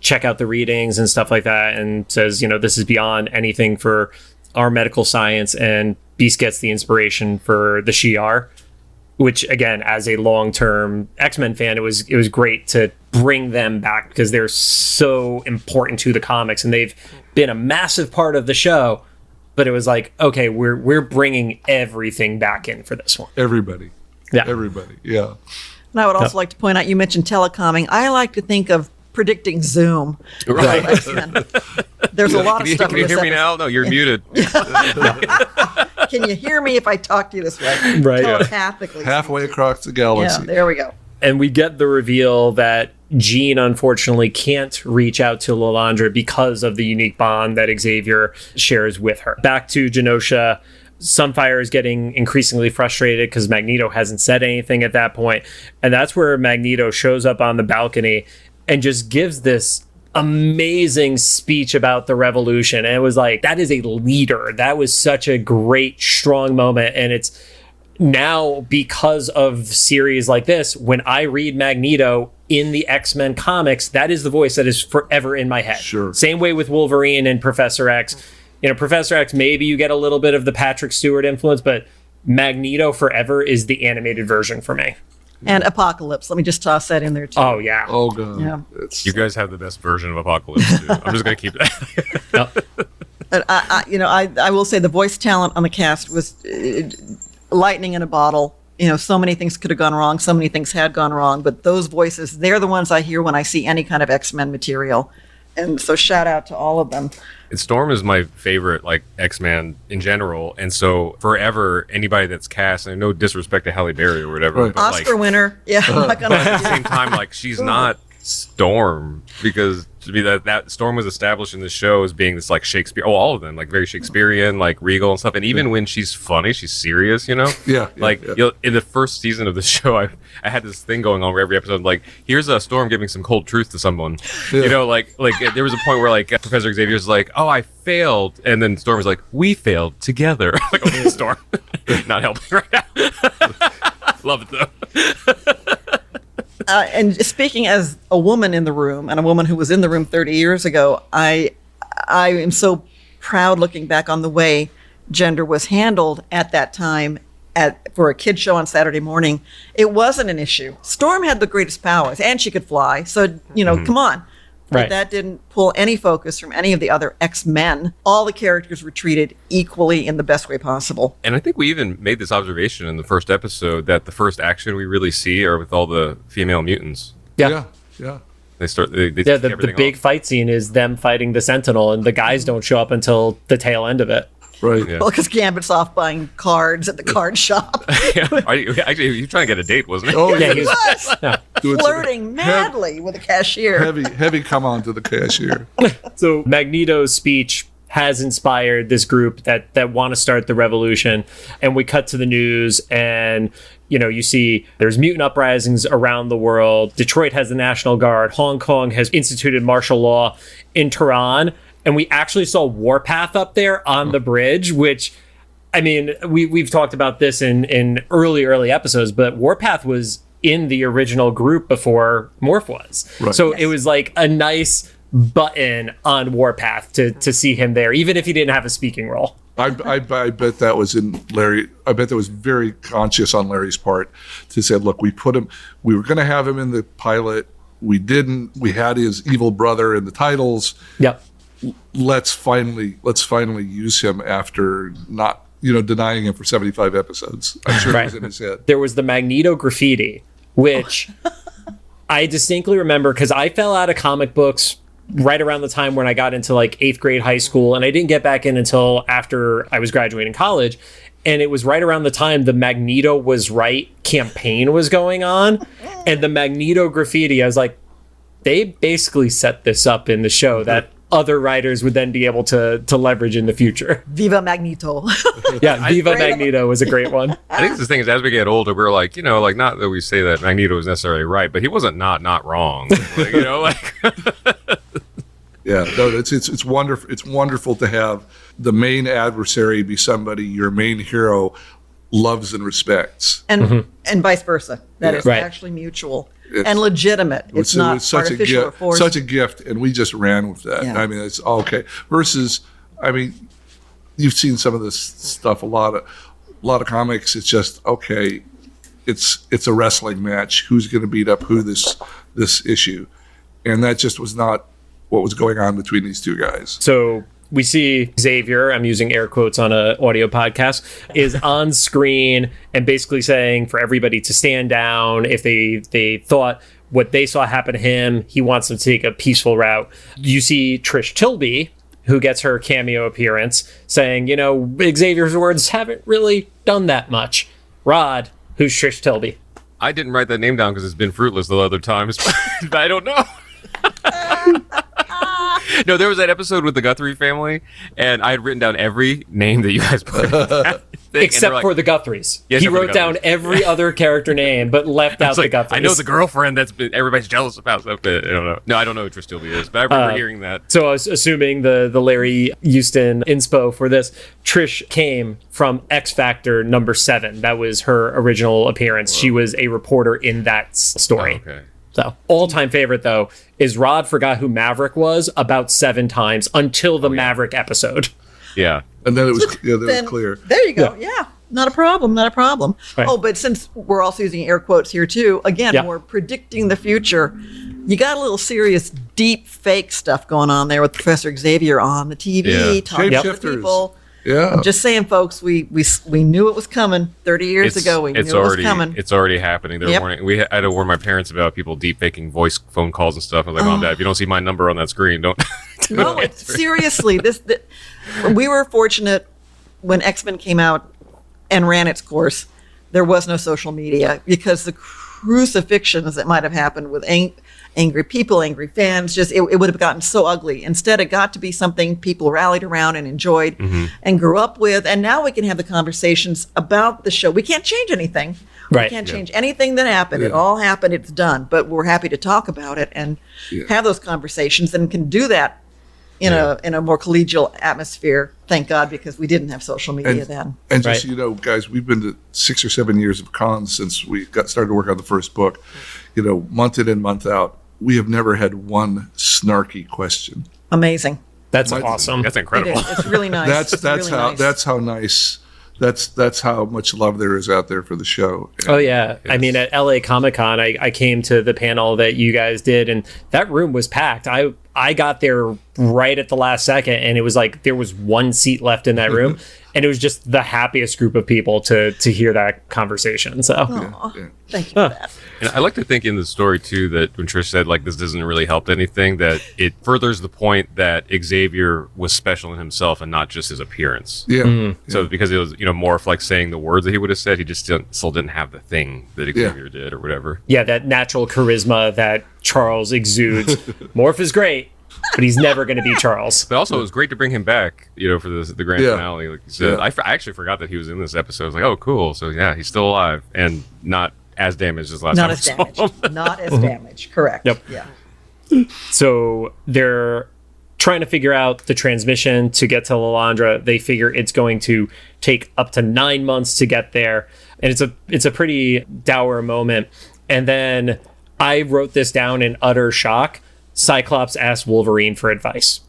check out the readings and stuff like that, and says, this is beyond anything for our medical science, and Beast gets the inspiration for the Shi'ar, which again, as a long-term X-Men fan, it was great to bring them back because they're so important to the comics and they've been a massive part of the show. But it was like, okay, we're bringing everything back in for this one. Everybody. Yeah. Everybody. Yeah. And I would also like to point out, you mentioned telecomming. I like to think of predicting Zoom. Right. There's a lot of stuff. Can you hear me now? No, you're muted. Can you hear me if I talk to you this way? Right. Telepathically. Halfway across the galaxy. Yeah, there we go. And we get the reveal that Jean, unfortunately, can't reach out to Lilandra because of the unique bond that Xavier shares with her. Back to Genosha, Sunfire is getting increasingly frustrated because Magneto hasn't said anything at that point. And that's where Magneto shows up on the balcony and just gives this amazing speech about the revolution. And it was like, that is a leader. That was such a great, strong moment. And it's now, because of series like this, when I read Magneto in the X-Men comics, that is the voice that is forever in my head. Sure. Same way with Wolverine and Professor X. Professor X, maybe you get a little bit of the Patrick Stewart influence, but Magneto forever is the animated version for me. And Apocalypse. Let me just toss that in there too. Oh, yeah. Oh, God. Yeah. You guys have the best version of Apocalypse, too. I'm just going to keep that. Yep. But I will say the voice talent on the cast was lightning in a bottle. So many things could have gone wrong. So many things had gone wrong. But those voices, they're the ones I hear when I see any kind of X-Men material. And so shout out to all of them. And Storm is my favorite, X-Man in general. And so forever, anybody that's cast, and no disrespect to Halle Berry or whatever. Right. But Oscar winner. Yeah. I'm not gonna but at the same time, she's not Storm, because to me that Storm was established in the show as being this Shakespeare, all of them very Shakespearean, regal and stuff. And even when she's funny, she's serious, Yeah. In the first season of the show, I had this thing going on where every episode, here's a Storm giving some cold truth to someone. Yeah. There was a point where Professor Xavier's oh, I failed, and then Storm was we failed together. Okay, Storm, not helping right now. Love it though. And speaking as a woman in the room, and a woman who was in the room 30 years ago, I am so proud looking back on the way gender was handled at that time for a kid show on Saturday morning. It wasn't an issue. Storm had the greatest powers, and she could fly. So, come on. But Right. that didn't pull any focus from any of the other X-Men. All the characters were treated equally in the best way possible. And I think we even made this observation in the first episode that the first action we really see are with all the female mutants. Yeah. Yeah. They start. They Yeah, take the everything big off. fight scene is them fighting the Sentinel, and the guys don't show up until the tail end of it. Right. Yeah. Well, because Gambit's off buying cards at the card shop. Actually, you were trying to get a date, wasn't it? Oh, Yeah, yeah. he was, yeah. Doing some Flirting madly with a cashier. Heavy come on to the cashier. So Magneto's speech has inspired this group that want to start the revolution, and we cut to the news, and you see there's mutant uprisings around the world. Detroit has the National Guard. Hong Kong has instituted martial law in Tehran, and we actually saw Warpath up there on the bridge, which, I mean, we've talked about this in early episodes, but Warpath was in the original group before Morph was. Right. So it was a nice button on Warpath to see him there, even if he didn't have a speaking role. I bet that was in Larry. I bet that was very conscious on Larry's part to say, look, we were going to have him in the pilot. We didn't. We had his evil brother in the titles. Yep. Let's finally use him after not, denying him for 75 episodes. I'm sure it was in his head. There was the Magneto graffiti, which I distinctly remember because I fell out of comic books right around the time when I got into 8th grade high school, and I didn't get back in until after I was graduating college. And it was right around the time the Magneto was right campaign was going on, and the Magneto graffiti, I was like, they basically set this up in the show that other writers would then be able to leverage in the future. Viva Magneto. Yeah, Viva Magneto was a great one. I think the thing is, as we get older, we're not that we say that Magneto was necessarily right, but he wasn't not wrong. Yeah, no, it's wonderful. It's wonderful to have the main adversary be somebody, your main hero, loves and respects. And vice versa. That is Right. actually mutual and legitimate. It's not such artificial or forced. such a gift, and we just ran with that. Yeah. I mean, it's okay. Versus, I mean, you've seen some of this stuff. A lot of comics. It's just okay. It's a wrestling match. Who's going to beat up who this issue, and that just was not what was going on between these two guys. So we see Xavier, I'm using air quotes on an audio podcast, is on screen and basically saying for everybody to stand down if they thought what they saw happen to him, he wants them to take a peaceful route. You see Trish Tilby, who gets her cameo appearance, saying, Xavier's words haven't really done that much. Rod, who's Trish Tilby? I didn't write that name down because it's been fruitless the other times, but I don't know. No, there was that episode with the Guthrie family, and I had written down every name that you guys put in that thing, Except for the Guthries. Yeah, he except for the wrote down Guthries. every other character name, but left out the Guthries. I know the girlfriend that's been everybody's jealous about. So, I don't know. No, I don't know who Trish Tilby is, but I remember hearing that. So I was assuming the Larry Houston inspo for this. Trish came from X Factor number 7. That was her original appearance. Whoa. She was a reporter in that story. Oh, okay. So all-time favorite, though, is Rod forgot who Maverick was about 7 times until the Maverick episode. Yeah. And then it was clear. There you go. Yeah. Not a problem. Right. Oh, but since we're also using air quotes here too, again, we're predicting the future. You got a little serious deep fake stuff going on there with Professor Xavier on the TV, talking to the people. Yeah. I'm just saying, folks, we knew it was coming 30 years ago. We knew it was coming. It's already happening. They're warning. I had to warn my parents about people deep faking voice phone calls and stuff. I was like, Mom, Dad, if you don't see my number on that screen, don't. No, seriously. We were fortunate when X-Men came out and ran its course. There was no social media because the crucifixions that might have happened with angry people, angry fans, just it would have gotten so ugly. Instead, it got to be something people rallied around and enjoyed and grew up with. And now we can have the conversations about the show. We can't change anything. Right. We can't change anything that happened. It all happened. It's done. But we're happy to talk about it and have those conversations and can do that in a more collegial atmosphere. Thank God, because we didn't have social media then. And just guys, we've been to 6 or 7 years of cons since we got started to work on the first book. Month in and month out, we have never had one snarky question. Amazing. That's awesome. That's incredible. It is. It's really nice. That's how nice. That's how much love there is out there for the show. Oh yeah. Yes. I mean, at LA Comic-Con, I came to the panel that you guys did, and that room was packed. I got there right at the last second, and it was like there was one seat left in that room, and it was just the happiest group of people to hear that conversation. So thank you for that. And I like to think in the story too that when Trish said like this doesn't really help anything, that it furthers the point that Xavier was special in himself and not just his appearance. Yeah. Mm-hmm. So because it was more of like saying the words that he would have said, he just still didn't have the thing that Xavier did or whatever. Yeah, that natural charisma that Charles exudes. Morph is great, but he's never going to be Charles. But also, it was great to bring him back, for the grand finale. Like you said, I actually forgot that he was in this episode. I was like, oh, cool. So yeah, he's still alive and not as damaged as last time. Not as damaged. Correct. Yep. Yeah. So they're trying to figure out the transmission to get to Lalandra. They figure it's going to take up to 9 months to get there, and it's a pretty dour moment. And then I wrote this down in utter shock. Cyclops asked Wolverine for advice.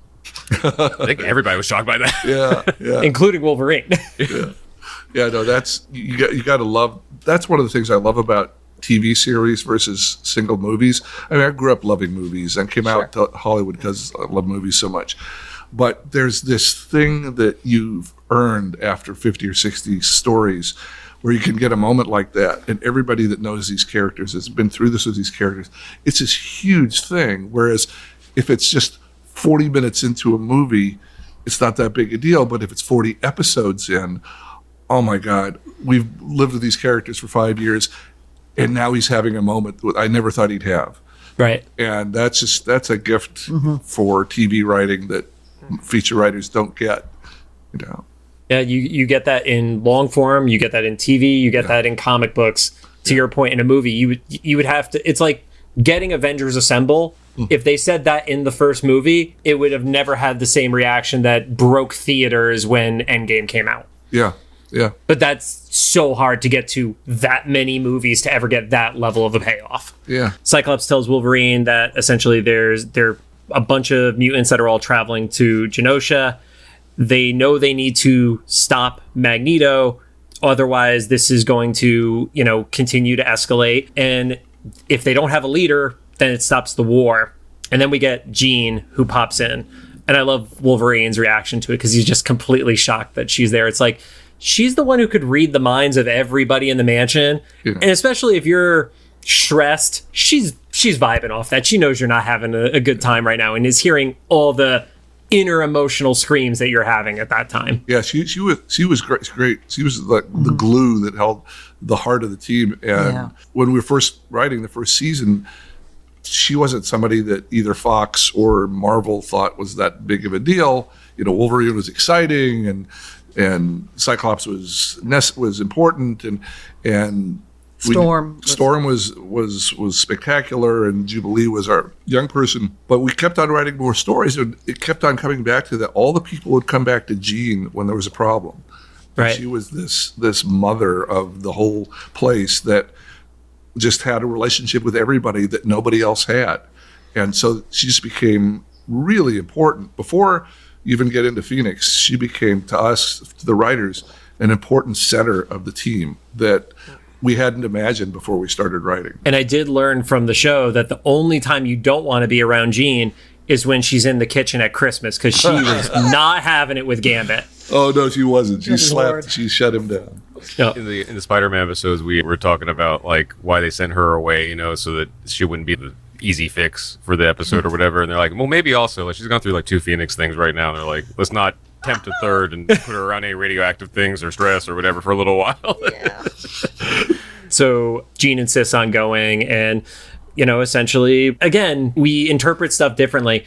I think everybody was shocked by that. Yeah. Including Wolverine. Yeah, no, that's you got to love. That's one of the things I love about TV series versus single movies. I mean, I grew up loving movies and came out to Hollywood because I love movies so much. But there's this thing that you've earned after 50 or 60 stories where you can get a moment like that, and everybody that knows these characters has been through this with these characters. It's this huge thing. Whereas if it's just 40 minutes into a movie, it's not that big a deal. But if it's 40 episodes in, oh my God, we've lived with these characters for 5 years, and now he's having a moment that I never thought he'd have. Right. And that's a gift for TV writing that feature writers don't get, Yeah, you get that in long form, you get that in TV, you get that in comic books. To your point, in a movie, you would have to. It's like getting Avengers Assemble. If they said that in the first movie, it would have never had the same reaction that broke theaters when Endgame came out. Yeah. Yeah. But that's so hard to get to that many movies to ever get that level of a payoff. Yeah. Cyclops tells Wolverine that essentially there are a bunch of mutants that are all traveling to Genosha. They know they need to stop Magneto. Otherwise, this is going to, continue to escalate. And if they don't have a leader, then it stops the war. And then we get Jean, who pops in. And I love Wolverine's reaction to it because he's just completely shocked that she's there. It's like, she's the one who could read the minds of everybody in the mansion. Yeah. And especially if you're stressed, she's vibing off that. She knows you're not having a good time right now and is hearing all the inner emotional screams that you're having at that time. Yeah, she was great. She was like the glue that held the heart of the team. And when we were first writing the first season, she wasn't somebody that either Fox or Marvel thought was that big of a deal. Wolverine was exciting, and Cyclops was important, and Storm was spectacular, and Jubilee was our young person. But we kept on writing more stories, and it kept on coming back to that. All the people would come back to Jean when there was a problem. Right. She was this mother of the whole place that just had a relationship with everybody that nobody else had. And so she just became really important. Before you even get into Phoenix, she became, to us, to the writers, an important center of the team that we hadn't imagined before we started writing. And I did learn from the show that the only time you don't want to be around Jean is when she's in the kitchen at Christmas, because she was not having it with Gambit. Oh, no, she wasn't. She shut him down. Yep. In the Spider-Man episodes, we were talking about like why they sent her away, so that she wouldn't be the easy fix for the episode or whatever. And they're like, well, maybe also like she's gone through like 2 Phoenix things right now. And they're like, let's not tempt a third and put her around any radioactive things or stress or whatever for a little while. Yeah. So Jean insists on going, and essentially, again, we interpret stuff differently.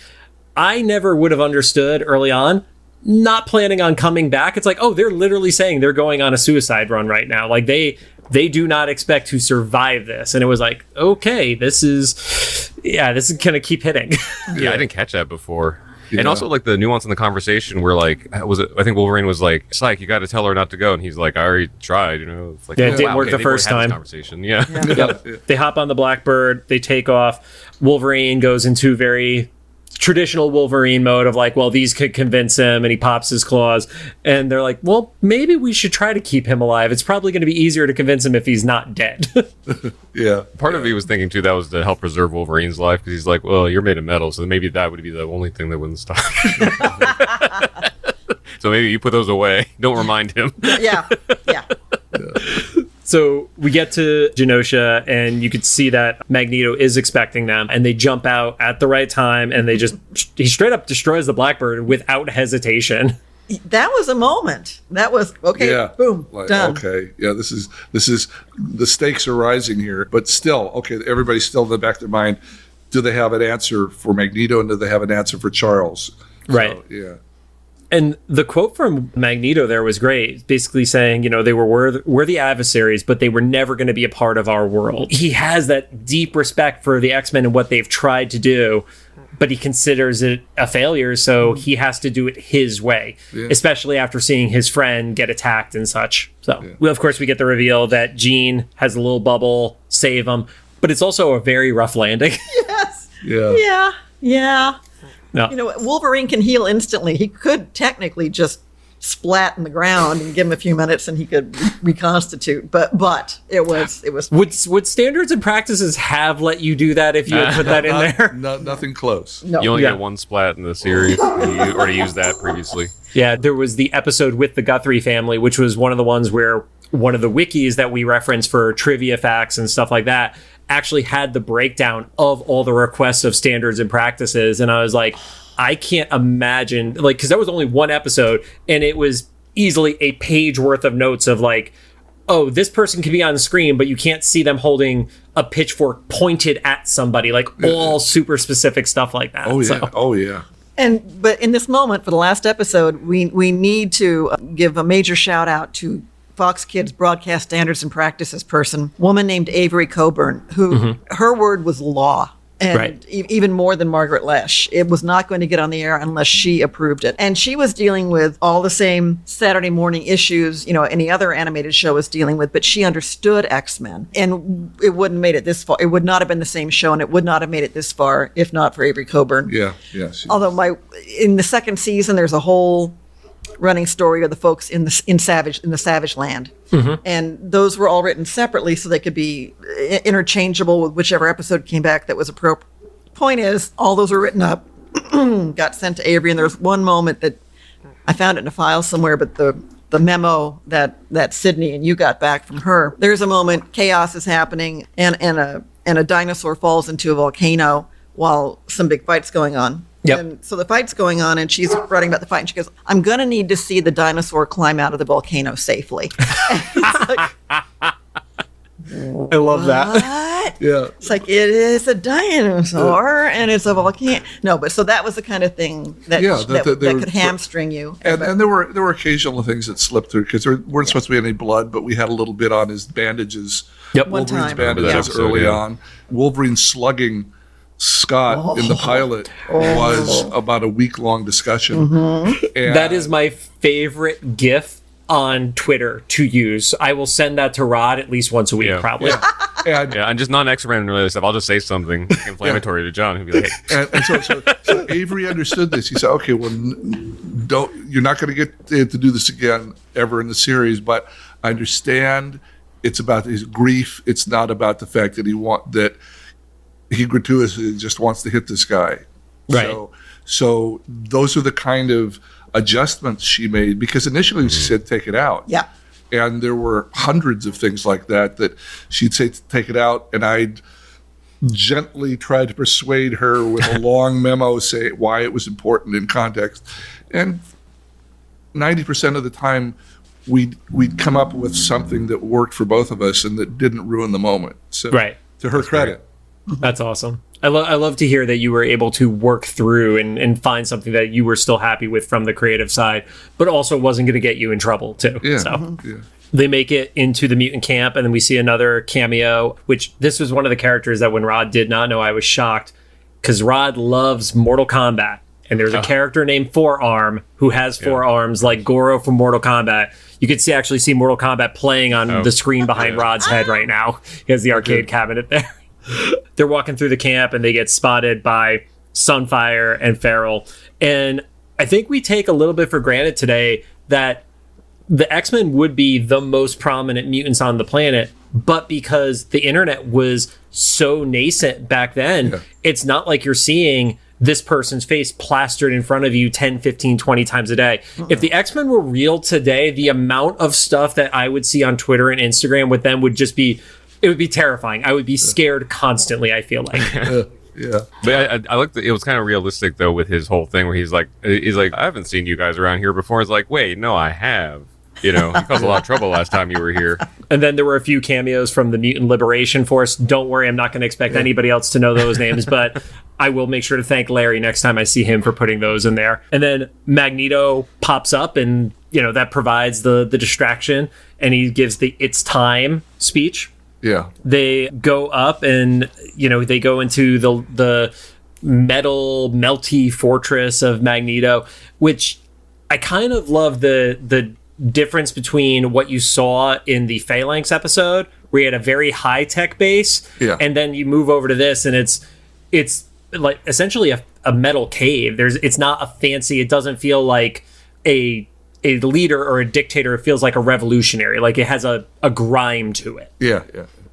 I never would have understood early on, not planning on coming back. It's like, oh, they're literally saying they're going on a suicide run right now. Like they do not expect to survive this. And it was like, okay, this is going to keep hitting. Yeah, I didn't catch that before. Yeah. And also like the nuance in the conversation where like, I think Wolverine was like, Psych, you got to tell her not to go. And he's like, I already tried, It's like, it didn't work the first time. Conversation. Yeah. Yep. They hop on the Blackbird, they take off. Wolverine goes into very traditional Wolverine mode of like, well, these could convince him, and he pops his claws, and they're like, well, maybe we should try to keep him alive. It's probably going to be easier to convince him if he's not dead. Yeah. Part of me was thinking too that was to help preserve Wolverine's life, because he's like, well, you're made of metal, so maybe that would be the only thing that wouldn't stop. So maybe you put those away. Don't remind him. Yeah. So we get to Genosha, and you could see that Magneto is expecting them, and they jump out at the right time, and he straight up destroys the Blackbird without hesitation. That was a moment. That was okay. Yeah. Boom. Like, done. Okay. Yeah. This is the stakes are rising here, but still, okay. Everybody's still in the back of their mind. Do they have an answer for Magneto, and do they have an answer for Charles? Right. So, yeah. And the quote from Magneto there was great, basically saying, they were worthy adversaries, but they were never going to be a part of our world. He has that deep respect for the X-Men and what they've tried to do, but he considers it a failure, so he has to do it his way, especially after seeing his friend get attacked and such. So, of course, we get the reveal that Jean has a little bubble, save him, but it's also a very rough landing. Yes. Yeah. No. Wolverine can heal instantly. He could technically just splat in the ground and give him a few minutes and he could reconstitute. But it was. Would standards and practices have let you do that if you had put that in there? Nothing close. No. You only get one splat in the series. You already used that previously. Yeah, there was the episode with the Guthrie family, which was one of the ones where one of the wikis that we reference for trivia facts and stuff like that actually had the breakdown of all the requests of standards and practices. And I was like, I can't imagine, like, because that was only one episode, and it was easily a page worth of notes of like, oh, this person can be on the screen, but you can't see them holding a pitchfork pointed at somebody, like all super specific stuff like that. Oh, yeah. So. Oh, yeah. But in this moment, for the last episode, we need to give a major shout out to Fox Kids broadcast standards and practices person, woman named Avery Coburn, who her word was law. And Right. even more than Margaret Lesh. It was not going to get on the air unless she approved it. And she was dealing with all the same Saturday morning issues, any other animated show was dealing with, but she understood X-Men. And it wouldn't have made it this far. It would not have been the same show, and it would not have made it this far if not for Avery Coburn. Yeah. Although in the second season, there's a whole running story of the folks in the Savage Land, and those were all written separately so they could be interchangeable with whichever episode came back that was appropriate. Point is, all those were written up, got sent to Avery, and there's one moment that I found it in a file somewhere, but the memo that Sydney and you got back from her, there's a moment, chaos is happening, and a dinosaur falls into a volcano while some big fight's going on. Yep. And so the fight's going on, and she's writing about the fight, and she goes, I'm going to need to see the dinosaur climb out of the volcano safely. It's like, I love that. what? Yeah. It's like, it is a dinosaur, and it's a volcano. No, but so that was the kind of thing that could hamstring you. And there were occasional things that slipped through because there weren't supposed to be any blood, but we had a little bit on his bandages. Yep. One Wolverine's time. bandages Episode, early yeah. on. Wolverine slugging Scott in the pilot was about a week-long discussion. And That is my favorite GIF on Twitter to use. I will send that to Rod at least once a week, Yeah. probably. and, Yeah, and just non-X-Men related stuff. I'll just say something inflammatory to John. He'll be like, hey. and so Avery understood this. He said, "Okay, well, you're not going to get to do this again ever in the series, but I understand it's about his grief. It's not about the fact that he gratuitously just wants to hit this guy." Right. So those are the kind of adjustments she made, because initially she said take it out. Yeah. And there were hundreds of things like that she'd say to take it out, and I'd gently try to persuade her with a long memo, say why it was important in context. And 90% of the time, we'd come up with something that worked for both of us and that didn't ruin the moment. So Right. to her credit. That's awesome. I love to hear that you were able to work through and find something that you were still happy with from the creative side, but also wasn't going to get you in trouble too. Yeah. So Yeah. they make it into the mutant camp, and then we see another cameo, which this was one of the characters that when Rod did not know, I was shocked, because Rod loves Mortal Kombat. And there's a character named Forearm who has four arms like Goro from Mortal Kombat. You could actually see Mortal Kombat playing on the screen behind Rod's head right now. He has the arcade cabinet there. They're walking through the camp, and they get spotted by Sunfire and Feral. And I think we take a little bit for granted today that the X-Men would be the most prominent mutants on the planet, but because the internet was so nascent back then, it's not like you're seeing this person's face plastered in front of you 10, 15, 20 times a day. If the X-Men were real today, the amount of stuff that I would see on Twitter and Instagram with them would just be, it would be terrifying. I would be scared constantly, I feel like. Yeah. But I like it was kind of realistic though with his whole thing where he's like, I haven't seen you guys around here before. It's like, wait, no, I have. You caused a lot of trouble last time you were here. And then there were a few cameos from the Mutant Liberation Force. Don't worry, I'm not going to expect anybody else to know those names, but I will make sure to thank Larry next time I see him for putting those in there. And then Magneto pops up, and that provides the distraction, and he gives the "It's time" speech. Yeah. They go up, and they go into the metal melty fortress of Magneto, which I kind of love the difference between what you saw in the Phalanx episode, where you had a very high-tech base, and then you move over to this, and it's like essentially a metal cave. It's not a fancy, it doesn't feel like a leader or a dictator. It feels like a revolutionary, like it has a grime to it. Yeah.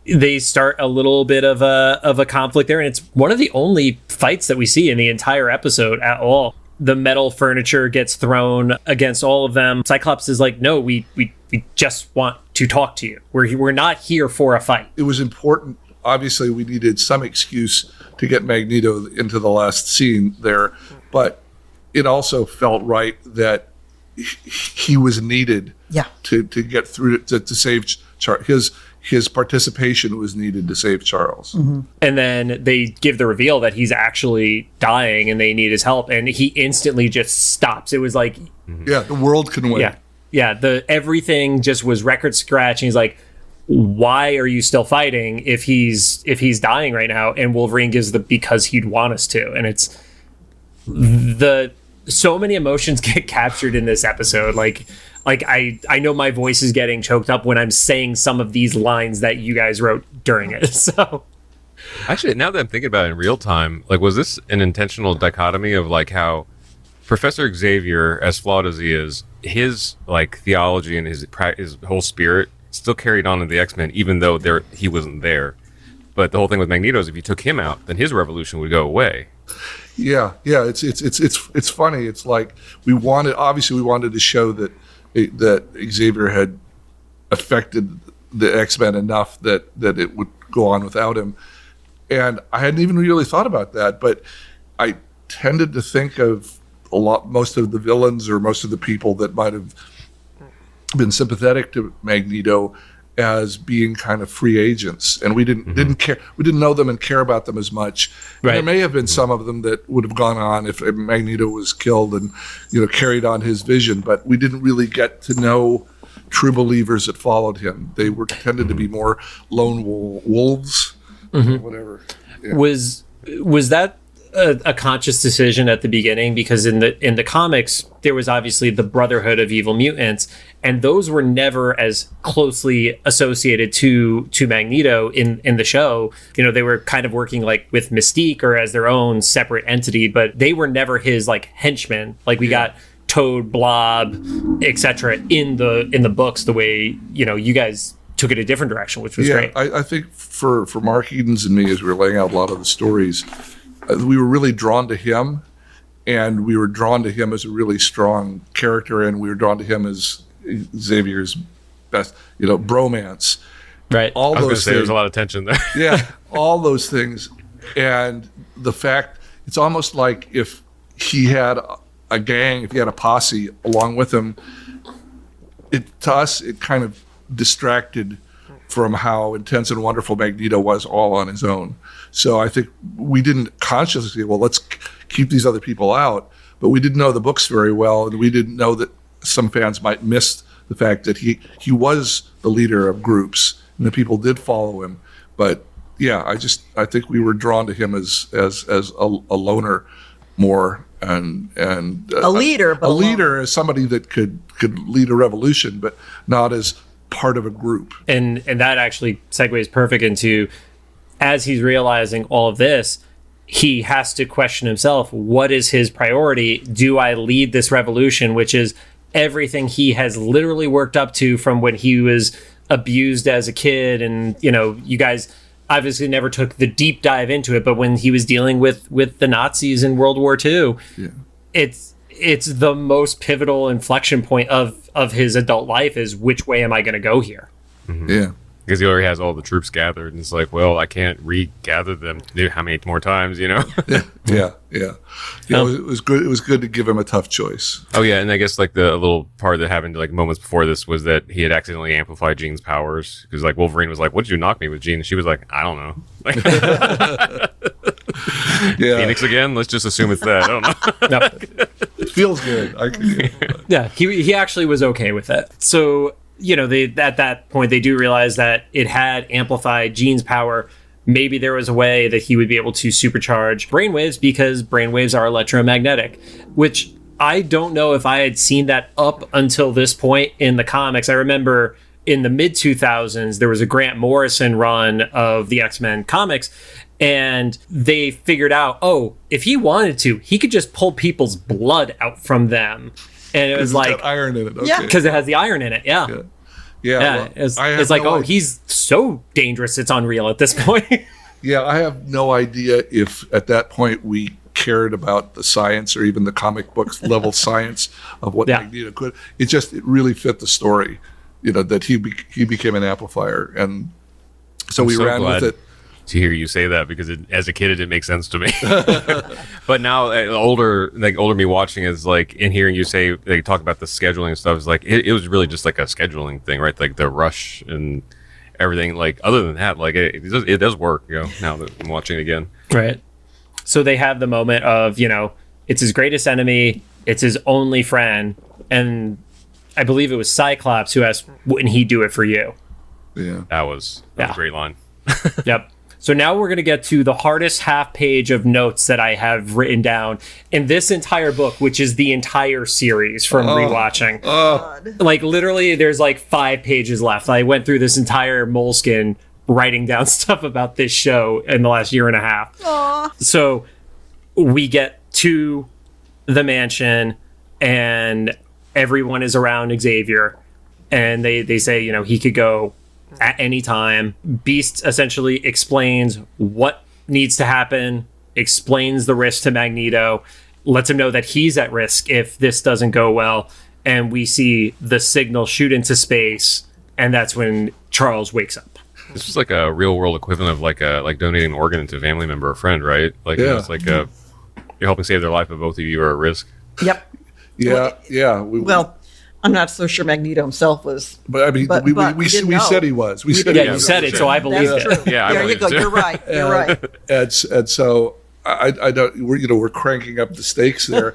They start a little bit of a conflict there, and it's one of the only fights that we see in the entire episode at all. The metal furniture gets thrown against all of them. Cyclops is like, no, we just want to talk to you. We're not here for a fight. It was important. Obviously, we needed some excuse to get Magneto into the last scene there, but it also felt right that he was needed to get through to save Charles. His participation was needed to save Charles. Mm-hmm. And then they give the reveal that he's actually dying and they need his help, and he instantly just stops. It was like, the world can wait. Yeah. Everything just was record scratch. And he's like, why are you still fighting if he's dying right now? And Wolverine gives the because he'd want us to. And it's so many emotions get captured in this episode. Like I know my voice is getting choked up when I'm saying some of these lines that you guys wrote during it. So actually, now that I'm thinking about it in real time, like, was this an intentional dichotomy of like how Professor Xavier, as flawed as he is, his like theology and his whole spirit still carried on in the X-Men, even though he wasn't there. But the whole thing with Magneto is if you took him out, then his revolution would go away. Yeah. It's funny. It's like we wanted to show that Xavier had affected the X-Men enough that it would go on without him. And I hadn't even really thought about that, but I tended to think of most of the villains or most of the people that might have been sympathetic to Magneto as being kind of free agents, and we didn't care. We didn't know them and care about them as much. Right. There may have been some of them that would have gone on if Magneto was killed and carried on his vision, but we didn't really get to know true believers that followed him. They tended to be more lone wolves, whatever. Yeah. Was that a conscious decision at the beginning? Because in the comics there was obviously the Brotherhood of Evil Mutants, and those were never as closely associated to Magneto in the show. They were kind of working like with Mystique or as their own separate entity, but they were never his like henchmen. Like we got Toad, Blob, etc. in the books, the way you guys took it a different direction, which was great. I think for Mark Edens and me, as we were laying out a lot of the stories, we were really drawn to him, and we were drawn to him as a really strong character, and we were drawn to him as Xavier's best, bromance. Right. I was going to say there's a lot of tension there. Yeah, all those things. And the fact, it's almost like if he had a gang, if he had a posse along with him, to us, it kind of distracted from how intense and wonderful Magneto was all on his own. So I think we didn't consciously say, well, let's keep these other people out, but we didn't know the books very well, and we didn't know that some fans might miss the fact that he was the leader of groups, and the people did follow him. But yeah, I think we were drawn to him as a loner more, and a leader, but a leader as somebody that could lead a revolution, but not as part of a group. And that actually segues perfect into, as he's realizing all of this, he has to question himself, what is his priority? Do I lead this revolution, which is everything he has literally worked up to from when he was abused as a kid? And you guys obviously never took the deep dive into it, but when he was dealing with the Nazis in World War II, it's the most pivotal inflection point of his adult life, is which way am I going to go here? Mm-hmm. Yeah. Because he already has all the troops gathered, and it's like, well, I can't regather them how many more times, Yeah. It was good. It was good to give him a tough choice. Oh yeah, and I guess like the little part that happened like moments before this was that he had accidentally amplified Jean's powers, because like Wolverine was like, "What did you knock me with, Jean?" And she was like, "I don't know." Like, Phoenix again? Let's just assume it's that. I don't know. No. It feels good. Yeah, he actually was okay with it. So, at that point, they do realize that it had amplified Jean's power. Maybe there was a way that he would be able to supercharge brainwaves, because brainwaves are electromagnetic, which I don't know if I had seen that up until this point in the comics. I remember in the mid-2000s, there was a Grant Morrison run of the X-Men comics, and they figured out, if he wanted to, he could just pull people's blood out from them. And it was like iron in it. Okay. Yeah, because it has the iron in it. Yeah. Well, it's like, he's so dangerous, it's unreal at this point. Yeah, I have no idea if at that point we cared about the science or even the comic books level science of what Magneto could. It really fit the story, that he became an amplifier, and so we ran with it. To hear you say that, because as a kid it didn't make sense to me. But now older me watching is like, in hearing you say, they talk about the scheduling and stuff, is like it was really just like a scheduling thing, right? Like the rush and everything. Like other than that, like it does work, now that I'm watching it again. Right. So they have the moment of, it's his greatest enemy, it's his only friend, and I believe it was Cyclops who asked, wouldn't he do it for you? Yeah. That was a great line. Yep. So now we're going to get to the hardest half page of notes that I have written down in this entire book, which is the entire series from rewatching. Like literally there's like 5 pages left. I went through this entire moleskin writing down stuff about this show in the last year and a half. So we get to the mansion and everyone is around Xavier and they say, you know, he could go at any time. Beast essentially explains what needs to happen, explains the risk to Magneto, lets him know that he's at risk if this doesn't go well, and we see the signal shoot into space, and that's when Charles wakes up. This was like a real world equivalent of like donating an organ to a family member or friend, right? Like it's like you're helping save their life, but both of you are at risk. Yep. Yeah. Well, I'm not so sure Magneto himself was. But I mean, we said he was. We said you said it, so I believe That's it. true. Yeah, there you go. You're right. You're right. And so I don't. We're cranking up the stakes there.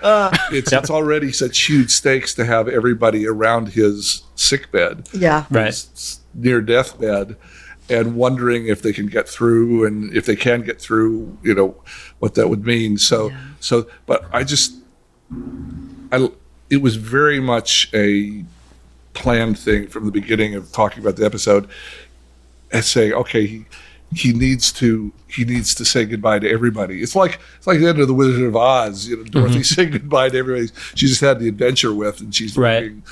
It's already such huge stakes to have everybody around his sick bed. Yeah. Right. His near death bed, and wondering if they can get through, and if they can get through, you know, what that would mean. But it was very much a planned thing from the beginning of talking about the episode, and saying, okay, he needs to say goodbye to everybody. It's like the end of the Wizard of Oz. You know, Dorothy saying goodbye to everybody she just had the adventure with, and she's looking,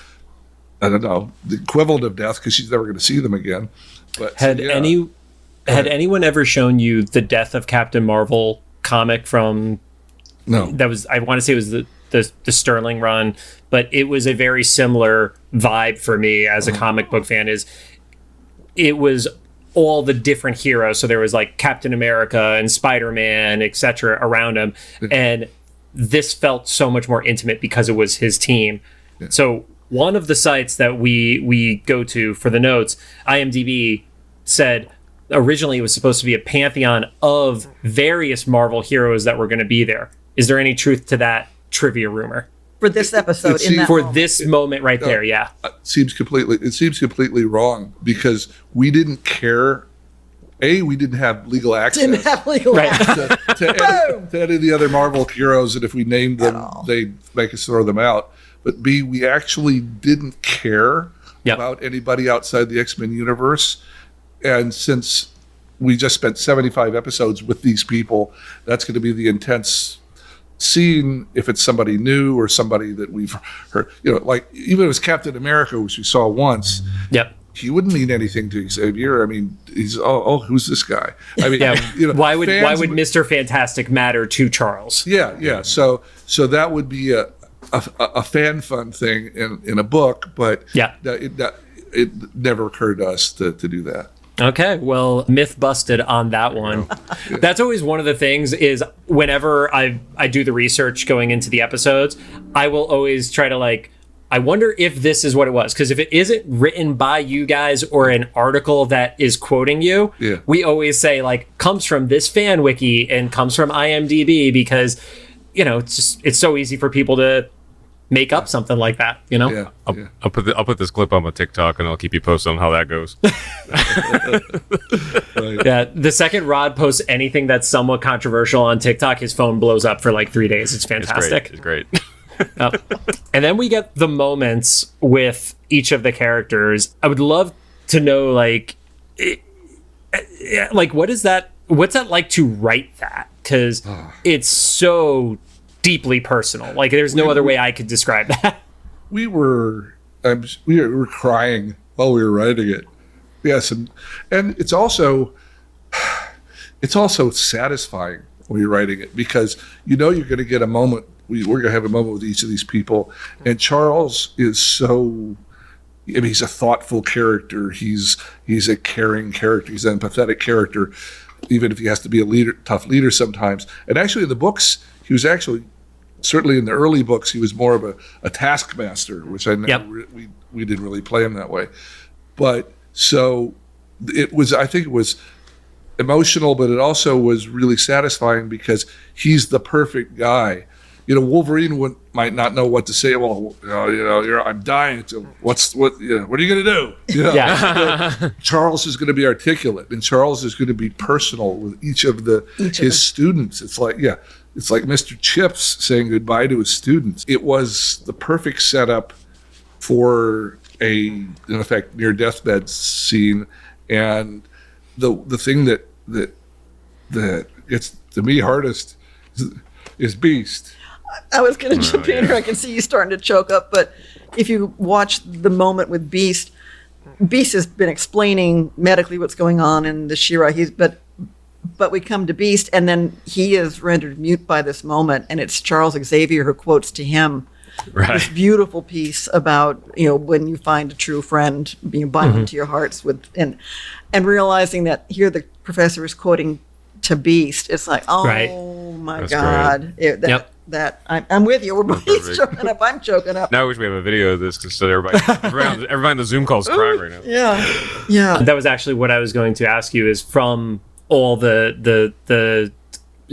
I don't know, the equivalent of death because she's never going to see them again. But had anyone ever shown you the Death of Captain Marvel comic from? No, that was, I want to say it was the Sterling run, but it was a very similar vibe for me as a comic book fan. It was all the different heroes, so there was like Captain America and Spider-Man, etc. around him, and this felt so much more intimate because it was his team. So one of the sites that we go to for the notes, IMDb, said originally it was supposed to be a pantheon of various Marvel heroes that were going to be there. Is there any truth to that trivia rumor For this episode, this moment right there? Yeah, it seems completely wrong because we didn't care. We didn't have legal access to any of the other Marvel heroes, and if we named them, they'd make us throw them out. But B, we actually didn't care about anybody outside the X-Men universe. And since we just spent 75 episodes with these people, that's going to be the intense scene. If it's somebody new or somebody that we've heard, you know, like even if it was Captain America, which we saw once, he wouldn't mean anything to Xavier. I mean, he's who's this guy? I mean, you know, why would Mr. Fantastic matter to Charles? Yeah. So that would be a fan fun thing in a book, but it never occurred to us to do that. Okay, well, myth busted on that one. That's always one of the things is whenever I do the research going into the episodes, I will always try to I wonder if this is what it was. Because if it isn't written by you guys or an article that is quoting you, we always say comes from this fan wiki and comes from IMDb because, you know, it's so easy for people to make up something like that, you know? I'll put this clip on my TikTok and I'll keep you posted on how that goes. Yeah, the second Rod posts anything that's somewhat controversial on TikTok, his phone blows up for 3 days. It's fantastic. It's great. And then we get the moments with each of the characters. I would love to know, what is that? What's that like to write that? Because it's so deeply personal. There's no other way I could describe that. We were crying while we were writing it. Yes, and it's also satisfying when you're writing it because you know you're going to get a moment. We're going to have a moment with each of these people, and Charles is so. I mean, he's a thoughtful character. He's a caring character. He's an empathetic character, even if he has to be a tough leader sometimes. And actually, in the books, he was actually. Certainly in the early books, he was more of a taskmaster, which I never we didn't really play him that way. But so I think it was emotional, but it also was really satisfying because he's the perfect guy Wolverine might not know what to say. Well, I'm dying. So what are you going to do? Yeah. Charles is going to be articulate, and Charles is going to be personal with each of his students. It's like Mr. Chips saying goodbye to his students. It was the perfect setup for in effect, near deathbed scene, and the thing that gets to me hardest is Beast. I was going to jump in here. I can see you starting to choke up, but if you watch the moment with Beast has been explaining medically what's going on in the She-Ra. But we come to Beast, and then he is rendered mute by this moment, and it's Charles Xavier who quotes to him this beautiful piece about when you find a true friend, bind them to your hearts and realizing that here the professor is quoting to Beast. It's like, my That's God. I'm with you. We're both choking up. I'm choking up. Now I wish we have a video of this because so everybody in the Zoom call is crying right now. Yeah. That was actually what I was going to ask you, is from all the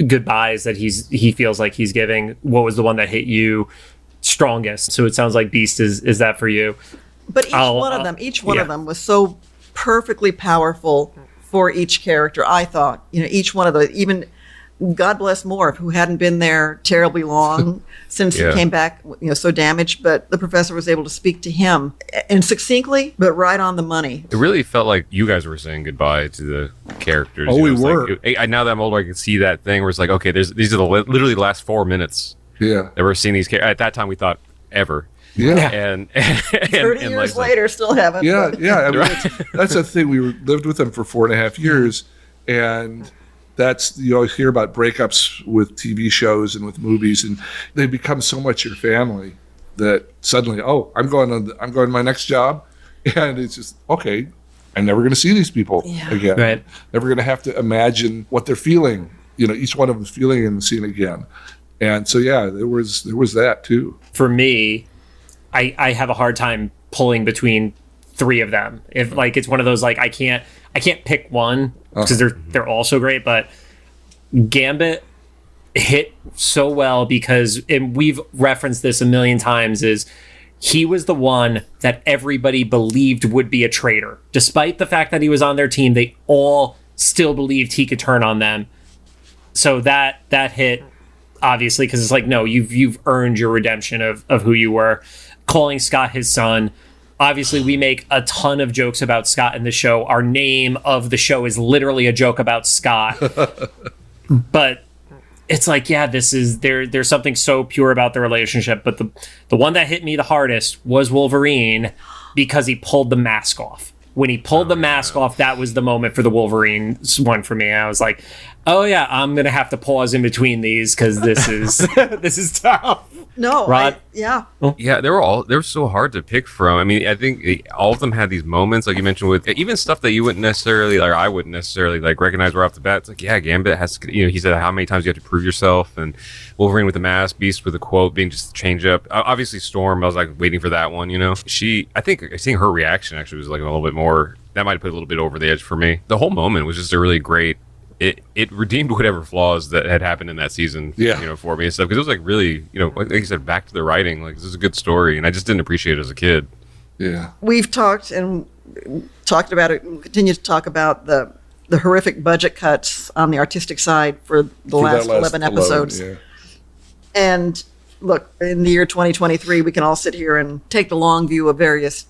goodbyes that he feels like he's giving, what was the one that hit you strongest? So it sounds like Beast is that for you. But each one of them was so perfectly powerful for each character. I thought, each one of those, even God bless Morph, who hadn't been there terribly long since he came back, so damaged, but the professor was able to speak to him and succinctly, but right on the money. It really felt like you guys were saying goodbye to the characters. Oh, we were. Now that I'm older, I can see that thing where it's like, okay, these are literally the last 4 minutes. Yeah. That we're seeing these characters. At that time, we thought ever. Yeah. And 30 years later, still haven't. Yeah, yeah. I mean, that's the thing. We lived with them for 4.5 years, and you always hear about breakups with TV shows and with movies, and they become so much your family that suddenly, I'm going to my next job, and it's just okay. I'm never going to see these people again. Right. Never going to have to imagine what they're feeling. Each one of them feeling in the scene again, and so there was that too. For me, I have a hard time pulling between three of them. If it's one of those I can't pick one because they're all so great, but Gambit hit so well because, and we've referenced this a million times, is he was the one that everybody believed would be a traitor. Despite the fact that he was on their team, they all still believed he could turn on them. So that hit, obviously, because it's no, you've earned your redemption of who you were. Calling Scott his son. Obviously, we make a ton of jokes about Scott in the show. Our name of the show is literally a joke about Scott. But it's there's something so pure about the relationship. But the one that hit me the hardest was Wolverine, because he pulled the mask off. When he pulled the mask off, that was the moment for the Wolverine one for me. I was like, oh yeah, I'm going to have to pause in between these because this is tough. No, Rod? yeah. Yeah, they were so hard to pick from. I mean, I think all of them had these moments, like you mentioned, with even stuff that you wouldn't necessarily, I wouldn't necessarily recognize right off the bat. It's Gambit has to, he said how many times you have to prove yourself, and Wolverine with the mask, Beast with a quote being just change up. Obviously, Storm, I was waiting for that one. I think seeing her reaction actually was a little bit more. That might have put a little bit over the edge for me. The whole moment was just a really great. It redeemed whatever flaws that had happened in that season, for me and stuff. Because it was really, like you said, back to the writing. This is a good story, and I just didn't appreciate it as a kid. Yeah, we've talked about it. We'll continue to talk about the horrific budget cuts on the artistic side for the last 11 episodes. Yeah. And look, in the year 2023, we can all sit here and take the long view of various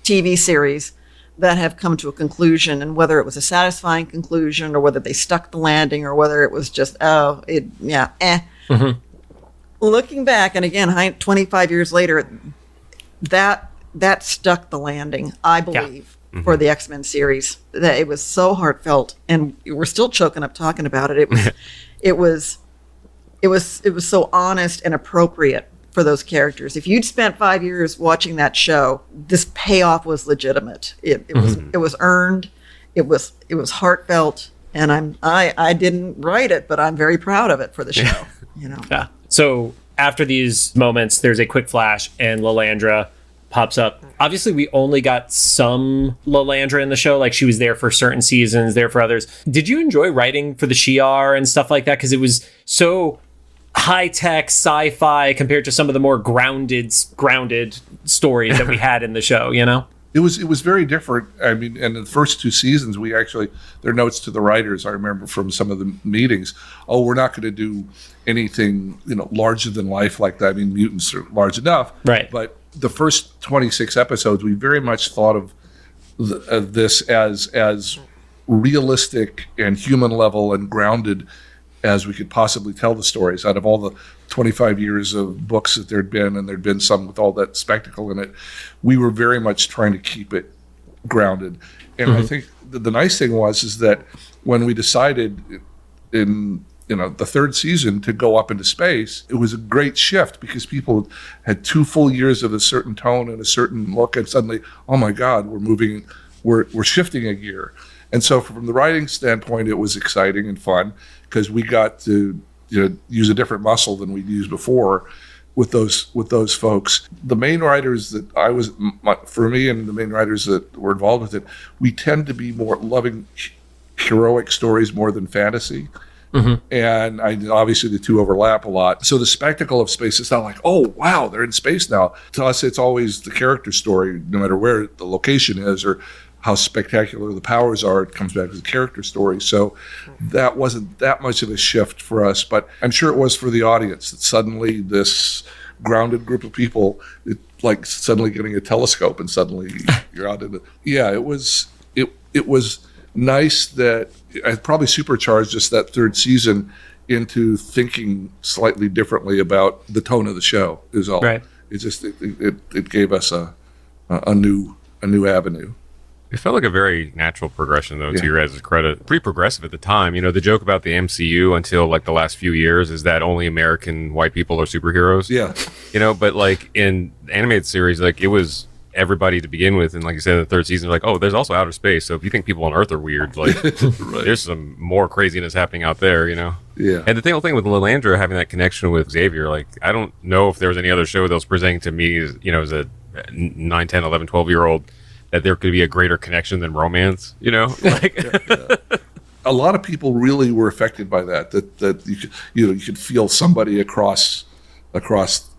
TV series that have come to a conclusion, and whether it was a satisfying conclusion or whether they stuck the landing or whether it was just, Looking back, and again, 25 years later, that stuck the landing, I believe, for the X-Men series. That it was so heartfelt, and we're still choking up talking about it. It was so honest and appropriate for those characters. If you'd spent 5 years watching that show, this payoff was legitimate. It was earned. It was heartfelt, and I didn't write it, but I'm very proud of it for the show. Yeah. So after these moments, there's a quick flash, and Lilandra pops up. Obviously, we only got some Lilandra in the show. She was there for certain seasons, there for others. Did you enjoy writing for the Shi'ar and stuff like that? Because it was so high-tech sci-fi compared to some of the more grounded stories that we had in the show, you know? It was very different. I mean, and in the first 2 seasons, we actually, their notes to the writers, I remember from some of the meetings, oh, we're not going to do anything, larger than life like that. I mean, mutants are large enough. Right. But the first 26 episodes, we very much thought of this as realistic and human level and grounded as we could possibly tell the stories. Out of all the 25 years of books that there'd been, and there'd been some with all that spectacle in it, we were very much trying to keep it grounded. And I think the nice thing is that when we decided in the third season to go up into space, it was a great shift because people had 2 full years of a certain tone and a certain look, and suddenly, oh my God, we're shifting a gear. And so from the writing standpoint, it was exciting and fun because we got to use a different muscle than we'd used before with those folks. The main writers for me and the main writers that were involved with it, we tend to be more loving heroic stories more than fantasy. And obviously the two overlap a lot. So the spectacle of space is not like, oh, wow, they're in space now. To us, it's always the character story, no matter where the location is or how spectacular the powers are. It comes back to the character story. So that wasn't that much of a shift for us, but I'm sure it was for the audience that suddenly this grounded group of people, like suddenly getting a telescope and suddenly you're out in it. Yeah, it was nice that I probably supercharged just that third season into thinking slightly differently about the tone of the show is all. Right. It just it gave us a new avenue. It felt like a very natural progression, though, to your guys' credit. Pretty progressive at the time. The joke about the MCU until like the last few years is that only American white people are superheroes. Yeah. But like in the animated series, like it was everybody to begin with. And like you said, in the third season, like, oh, there's also outer space. So if you think people on Earth are weird, like there's some more craziness happening out there, Yeah. And the whole thing with Lilandra having that connection with Xavier, like, I don't know if there was any other show that was presenting to me, as a 9, 10, 11, 12-year-old, that there could be a greater connection than romance, like a lot of people really were affected by that you could feel somebody across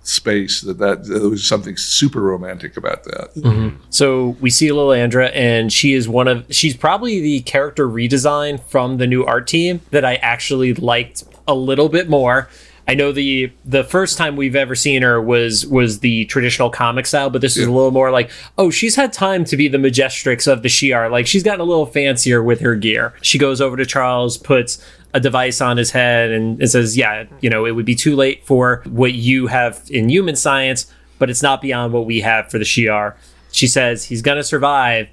space that there was something super romantic about that. So we see Lilandra, and she's probably the character redesign from the new art team that I actually liked a little bit more. I know the first time we've ever seen her was the traditional comic style, but this is a little more like, oh, she's had time to be the Majestrix of the Shi'ar. Like, she's gotten a little fancier with her gear. She goes over to Charles, puts a device on his head, and it says, it would be too late for what you have in human science, but it's not beyond what we have for the Shi'ar. She says he's going to survive,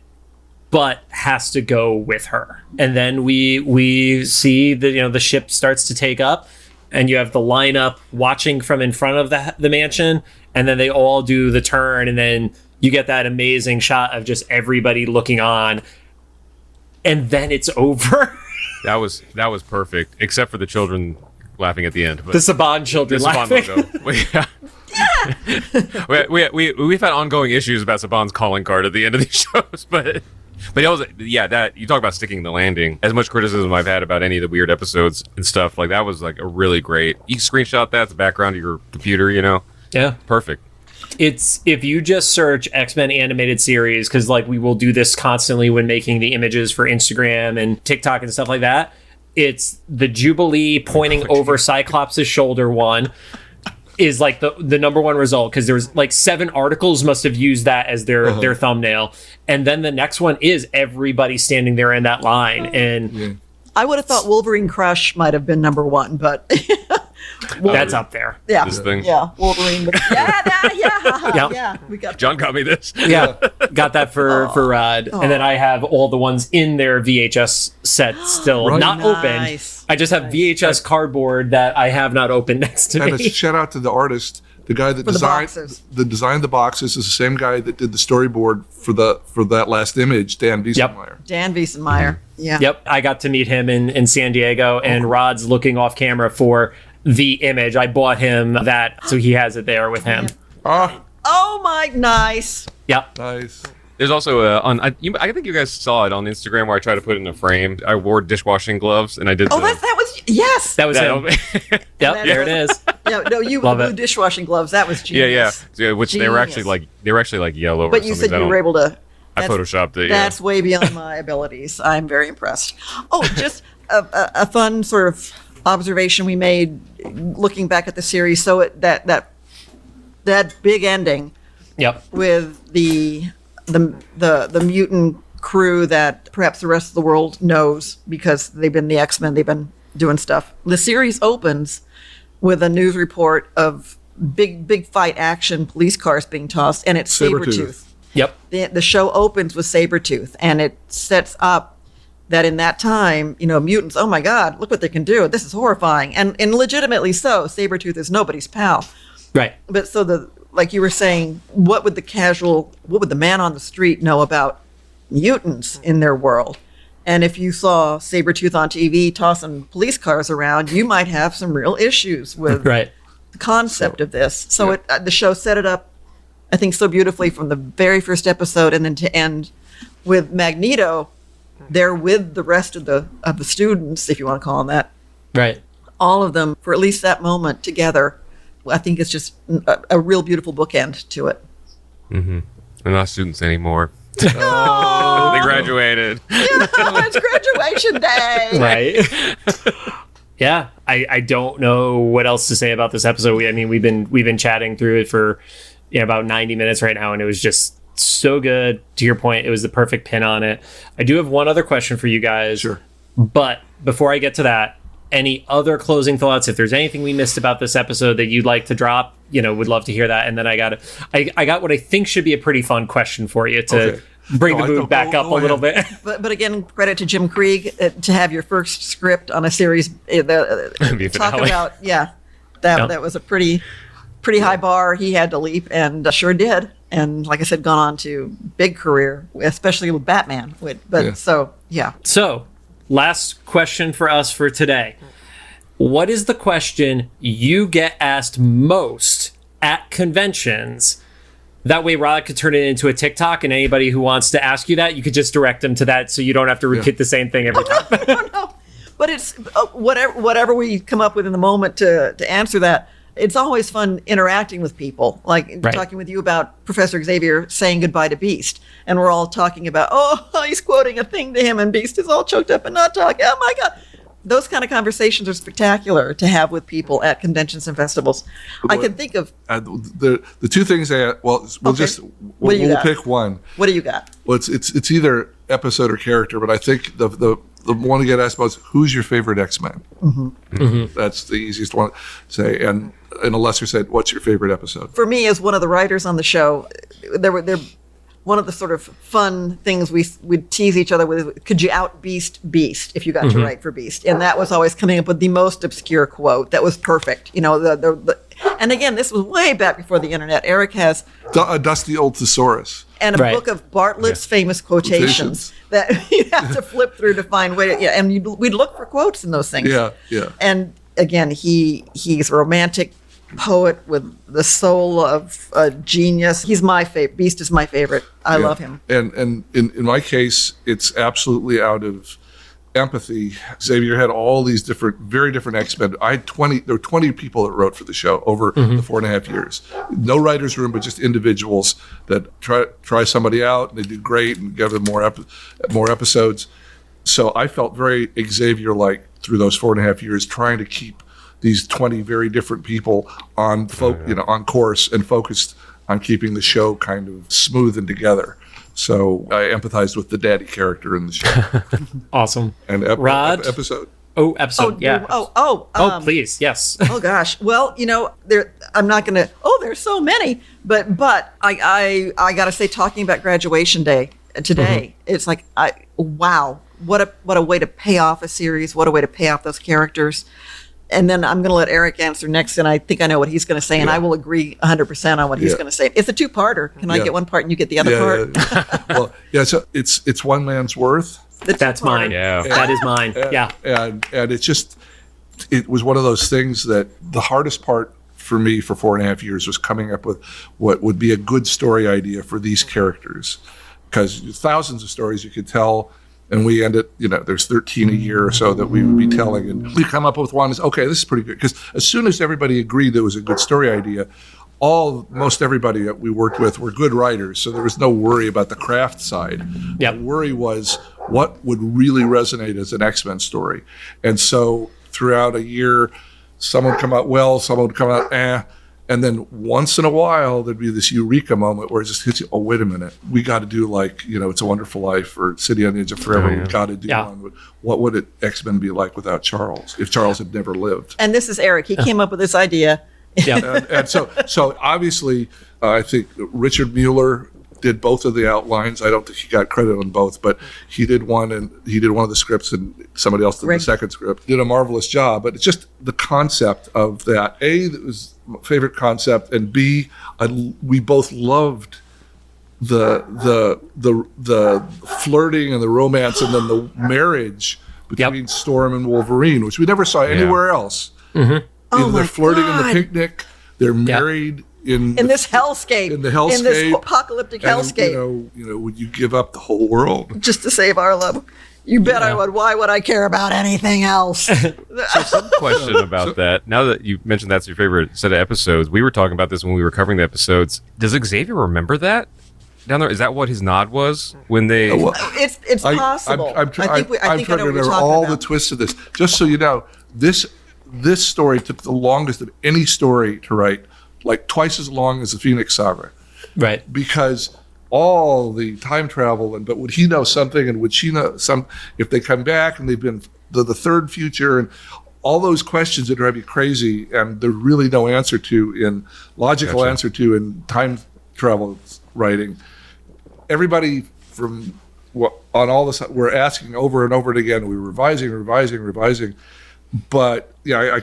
but has to go with her. And then we see that, the ship starts to take up, and you have the lineup watching from in front of the mansion, and then they all do the turn, and then you get that amazing shot of just everybody looking on, and then it's over. That was perfect, except for the children laughing at the end. But the Saban children laughing. We've had ongoing issues about Saban's calling card at the end of these shows, but it was, that you talk about sticking the landing. As much criticism I've had about any of the weird episodes and stuff, like that was like a really great. You screenshot that, the background of your computer, Yeah, perfect. It's, if you just search X-Men animated series, because like we will do this constantly when making the images for Instagram and TikTok and stuff like that. It's the Jubilee pointing over Cyclops' shoulder one is like the number one result, because there's like 7 articles must have used that as their thumbnail, and then the next one is everybody standing there in that line. And I would have thought Wolverine Crush might have been number 1, but that's up there. Yeah, this thing. Yeah, Wolverine. Yeah. We got John got me this. Yeah, got that for Rod, and then I have all the ones in their VHS set still not opened. I just have VHS cardboard that I have not opened next to me. And a shout out to the artist, the guy that designed the boxes is the same guy that did the storyboard for that last image, Dan Wiesenmeyer. Yep. Dan Wiesenmeyer. Yeah. Yep, I got to meet him in San Diego, and Rod's looking off camera for the image. I bought him that, so he has it there with him. Oh my, nice. Yep. Nice. There's also I think you guys saw it on Instagram where I tried to put it in a frame. I wore dishwashing gloves and I did. Oh, that was yes. That was him. Yep, there it is. No, you Love blue it. dishwashing gloves. That was Yeah, genius. yeah. Which they were actually Genius. like yellow. But or you something. said you were able to. I photoshopped it. That's way beyond my abilities. I'm very impressed. Oh, just a fun sort of observation we made looking back at the series. So that big ending Yep. with the mutant crew that perhaps the rest of the world knows because they've been the X-Men. They've been doing stuff. The series opens with a news report of big fight action, police cars being tossed, and it's Sabretooth. Yep. The show opens with Sabretooth, and it sets up that in that time, mutants, oh my God, look what they can do. This is horrifying. And legitimately so. Sabretooth is nobody's pal. Right. But so like you were saying, what would the man on the street know about mutants in their world? And if you saw Sabretooth on TV tossing police cars around, you might have some real issues with Right. the concept of this. So the show set it up, I think, so beautifully from the very first episode, and then to end with Magneto there with the rest of the students, if you want to call them that, Right. all of them for at least that moment together. I think it's just a real beautiful bookend to it. Mm-hmm. They're not students anymore. They graduated. It's graduation day. Right. Yeah, I don't know what else to say about this episode. We've been chatting through it for about 90 minutes right now, and it was just so good. To your point, it was the perfect pin on it. I do have one other question for you guys. Sure. But before I get to that, any other closing thoughts? If there's anything we missed about this episode that you'd like to drop, would love to hear that. And then I got what I think should be a pretty fun question for you to bring the mood back up a little bit. But again, credit to Jim Krieg to have your first script on a series. Talk about that was a pretty high bar he had to leap, and sure did. And like I said, gone on to big career, especially with Batman. So, last question for us for today. What is the question you get asked most at conventions? That way Rod could turn it into a TikTok, and anybody who wants to ask you that, you could just direct them to that so you don't have to repeat the same thing every time. No. But it's whatever we come up with in the moment to answer that. It's always fun interacting with people, like talking with you about Professor Xavier saying goodbye to Beast. And we're all talking about, he's quoting a thing to him and Beast is all choked up and not talking. Oh, my God. Those kind of conversations are spectacular to have with people at conventions and festivals. I can think of... the two things we'll pick one. What do you got? Well, it's either episode or character, but I think the one to get asked about is, who's your favorite X-Men? Mm-hmm. Mm-hmm. That's the easiest one to say. And in a lesser said, what's your favorite episode? For me, as one of the writers on the show, they're one of the sort of fun things we'd tease each other with, could you out Beast if you got to write for Beast? And that was always coming up with the most obscure quote that was perfect. And again, this was way back before the internet. Eric has a dusty old thesaurus. And a book of Bartlett's famous quotations that you have to flip through to find and we'd look for quotes in those things. Yeah. And again, he's a romantic poet with the soul of a genius. He's my favorite. Beast is my favorite. I love him. And in my case, it's absolutely out of empathy. Xavier had all these very different X-Men. There were 20 people that wrote for the show over the 4.5 years. No writer's room, but just individuals that try somebody out, and they do great and give them more episodes. So I felt very Xavier-like through those 4.5 years, trying to keep these 20 very different people on course and focused on keeping the show kind of smooth and together. So I empathized with the daddy character in the show. Awesome. And Rod? episode. Oh, episode. Yeah. Please. Yes. Oh gosh. Well, I'm not going to. there's so many, but I got to say, talking about graduation day today, it's like, wow, what a way to pay off a series. What a way to pay off those characters. And then I'm going to let Eric answer next, and I think I know what he's going to say, and I will agree 100% on what he's going to say. It's a two-parter. Can I get one part and you get the other part? Well, so it's one man's worth. That's mine. Yeah. That is mine. Yeah. And it was one of those things that the hardest part for me for 4.5 years was coming up with what would be a good story idea for these characters. Because thousands of stories you could tell, And we ended, there's 13 a year or so that we would be telling. And we come up with one is, okay, this is pretty good. Because as soon as everybody agreed there was a good story idea, most everybody that we worked with were good writers. So there was no worry about the craft side. Yep. The worry was what would really resonate as an X-Men story. And so throughout a year, some would come out well, some would come out and then once in a while there'd be this eureka moment where it just hits you, oh, wait a minute, we got to do It's a Wonderful Life or City on the Edge of Forever. We got to do one. What would X-Men be like without Charles, if Charles had never lived? And this is Eric. He came up with this idea. Yeah. and so obviously, I think Richard Mueller did both of the outlines. I don't think he got credit on both, but he did one, and he did one of the scripts, and somebody else did the second script. Did a marvelous job, but it's just the concept of that. A, that was my favorite concept, and B, we both loved the flirting and the romance, and then the marriage between Storm and Wolverine, which we never saw anywhere else. Mm-hmm. Oh, they're flirting in the picnic. They're married in this hellscape. In the hellscape. In this apocalyptic hellscape. Would you give up the whole world just to save our love? You bet I would. Why would I care about anything else? So some question about that. Now that you mentioned that's your favorite set of episodes, we were talking about this when we were covering the episodes. Does Xavier remember that? Down there, is that what his nod was when they? It's possible. I'm trying to remember all the twists of this. Just so you know, this story took the longest of any story to write, like twice as long as the Phoenix Saga. Right. Because all the time travel, but would he know something, and would she know some? If they come back and they've been the third future, and all those questions that drive you crazy, and there's really no answer to answer to in time travel writing. Everybody from on all this, we're asking over and over again. We're revising. But I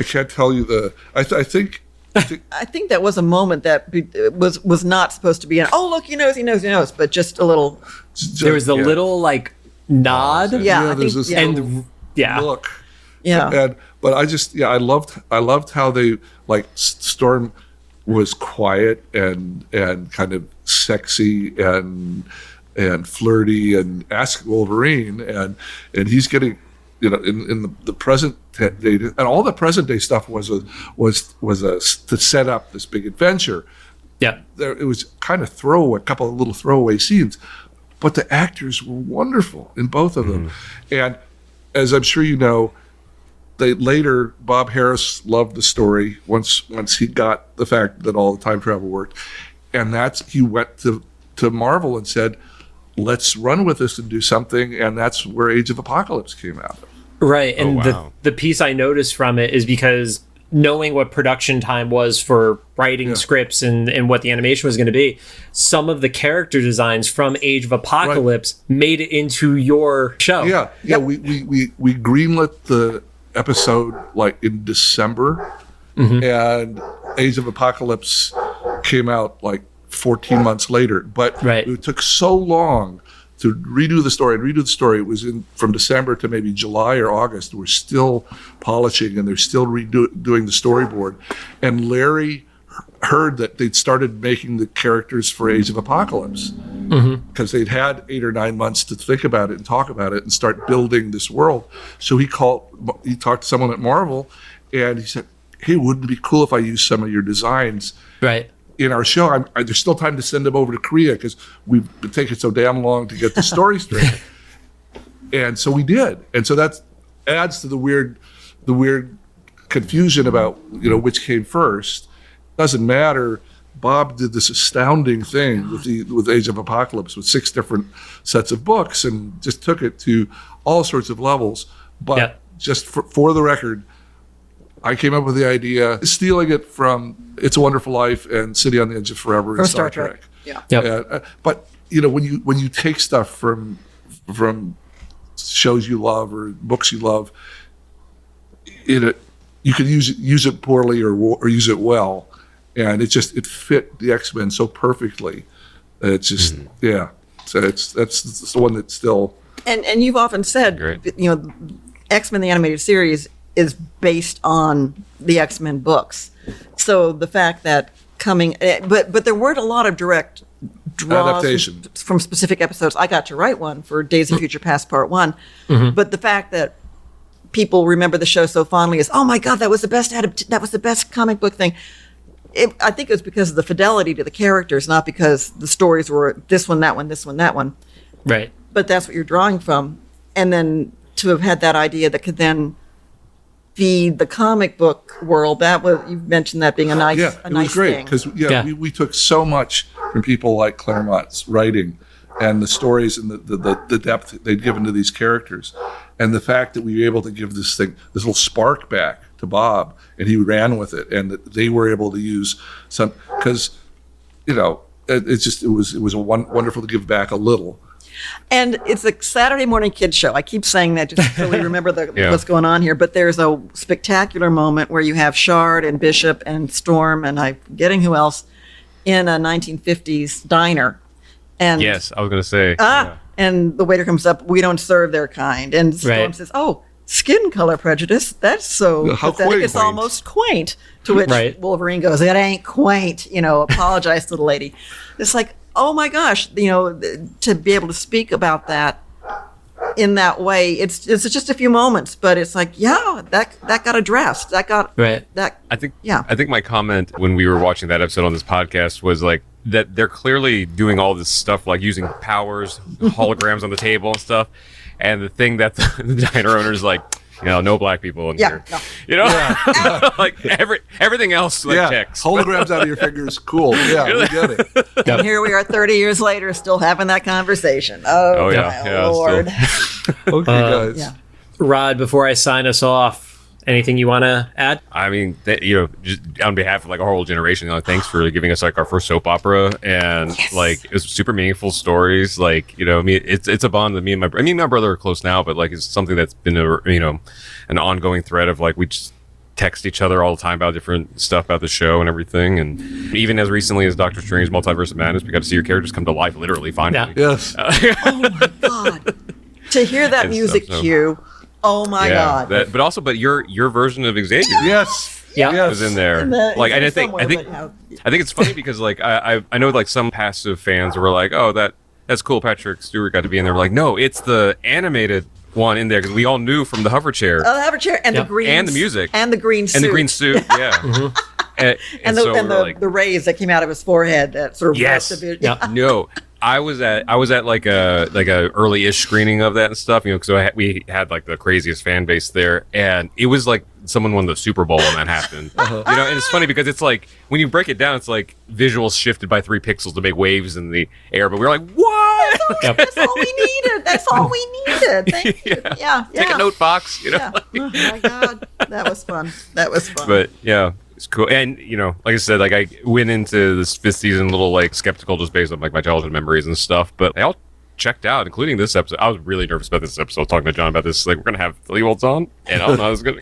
can't tell you I think that was a moment that was not supposed to be an, oh, look, he knows, but just a little. There was a little nod. There's this look. Yeah. But I loved how they Storm was quiet and kind of sexy and flirty and asked Wolverine and he's getting. In the present day, and all the present day stuff was to set up this big adventure. Yeah, it was kind of a couple of little throwaway scenes, but the actors were wonderful in both of them. And as I'm sure you know, Bob Harris loved the story once he got the fact that all the time travel worked, and he went to Marvel and said, let's run with this and do something, and that's where Age of Apocalypse came out. Right, and the piece I noticed from it is because knowing what production time was for writing scripts and what the animation was going to be, some of the character designs from Age of Apocalypse made it into your show. Yeah. We greenlit the episode in December, and Age of Apocalypse came out 14 months later. But it took so long to redo the story. It was from December to maybe July or August. We're still polishing, and they're still doing the storyboard. And Larry heard that they'd started making the characters for Age of Apocalypse because they'd had 8 or 9 months to think about it and talk about it and start building this world. So he talked to someone at Marvel, and he said, hey, wouldn't it be cool if I used some of your designs in our show? There's still time to send them over to Korea because we've been taking so damn long to get the story straight. And so we did. And so that adds to the weird confusion about, which came first. Doesn't matter. Bob did this astounding thing with Age of Apocalypse with 6 different sets of books and just took it to all sorts of levels. But just for the record, I came up with the idea, stealing it from It's a Wonderful Life and City on the Edge of Forever and Star Trek. Yeah. Yep. But when you take stuff from shows you love or books you love, you can use it poorly or use it well, and it fit the X-Men so perfectly. It's just So that's the one that's still. And you've often said, X-Men the animated series is based on the X-Men books. So the fact that but there weren't a lot of direct draws Adaptation. from specific episodes. I got to write one for Days of Future Past Part 1. But the fact that people remember the show so fondly is, oh my God, that was the best comic book thing. I think it was because of the fidelity to the characters, not because the stories were this one, that one, this one, that one. Right. But that's what you're drawing from. And then to have had that idea that could then feed the comic book world, you mentioned that being a nice it was great because we took so much from people like Claremont's writing and the stories and the depth they'd given to these characters, and the fact that we were able to give this little spark back to Bob, and he ran with it, and that they were able to use some, because it was wonderful to give back a little. And it's a Saturday morning kids show. I keep saying that just to really remember what's going on here. But there's a spectacular moment where you have Shard and Bishop and Storm and I'm forgetting who else in a 1950s diner. And yes, I was going to say. And the waiter comes up, we don't serve their kind. And Storm says, oh, skin color prejudice. That's so pathetic. Quaint. It's almost quaint. To which Wolverine goes, it ain't quaint. Apologize to the lady. It's like, oh my gosh, to be able to speak about that in that way, it's just a few moments, but it's like, that got addressed. That got that. I think my comment when we were watching that episode on this podcast was like that they're clearly doing all this stuff, like using powers, holograms on the table and stuff. And the thing that the diner owner's like, no black people in here. No. Like everything else checks. Holograms out of your fingers, cool. Yeah, we get it. And here we are 30 years later still having that conversation. Oh my Lord. Okay, guys. Yeah. Rod, before I sign us off, anything you want to add? I mean, just on behalf of like our whole generation, thanks for giving us like our first soap opera, and like it was super meaningful stories. Like it's a bond that me and my brother are close now, but like it's something that's been an ongoing thread of like we just text each other all the time about different stuff about the show and everything. And even as recently as Doctor Strange Multiverse of Madness, we got to see your characters come to life literally finally. Yeah. Yes. Oh my God. To hear that music cue. Oh my God! But your version of Xavier, was in there. Like, and I think it's funny because like I know like some passive fans were like, oh that's cool, Patrick Stewart got to be in there. We're like, no, it's the animated one in there because we all knew from the hover chair. Oh, the hover chair and the green and the music and the green suit yeah. And the rays that came out of his forehead that sort of No. I was at like a early-ish screening of that and stuff, because we had like the craziest fan base there, and it was like someone won the Super Bowl when that happened. And it's funny because it's like when you break it down, it's like visuals shifted by 3 pixels to make waves in the air, but we were like, what? That's all we needed. That's all we needed. Thank you. Yeah. Take a note, Fox. Oh my God, that was fun. But it's cool. And, like I said, like I went into this 5th season a little like skeptical just based on like my childhood memories and stuff, but they all checked out, including this episode. I was really nervous about this episode, talking to John about this. Like, we're going to have the Lewalds on, and I don't know how it's going to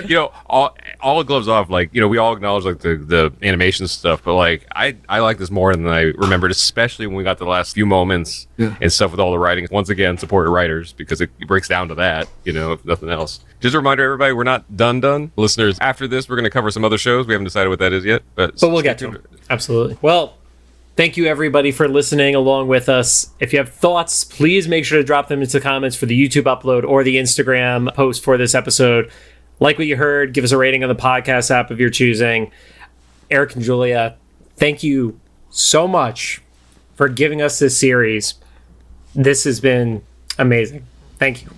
go. All the gloves off, like, we all acknowledge like the animation stuff, but like, I like this more than I remembered, especially when we got the last few moments and stuff with all the writing. Once again, support your writers because it breaks down to that, if nothing else. Just a reminder, everybody, we're not done. Listeners, after this, we're going to cover some other shows. We haven't decided what that is yet, but we'll get to them. Absolutely. Well, thank you, everybody, for listening along with us. If you have thoughts, please make sure to drop them into the comments for the YouTube upload or the Instagram post for this episode. Like what you heard, give us a rating on the podcast app of your choosing. Eric and Julia, thank you so much for giving us this series. This has been amazing. Thank you.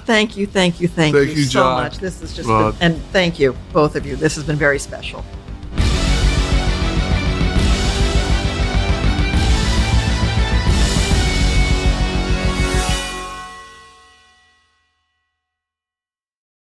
Thank you so much. This has just been, and thank you, both of you. This has been very special.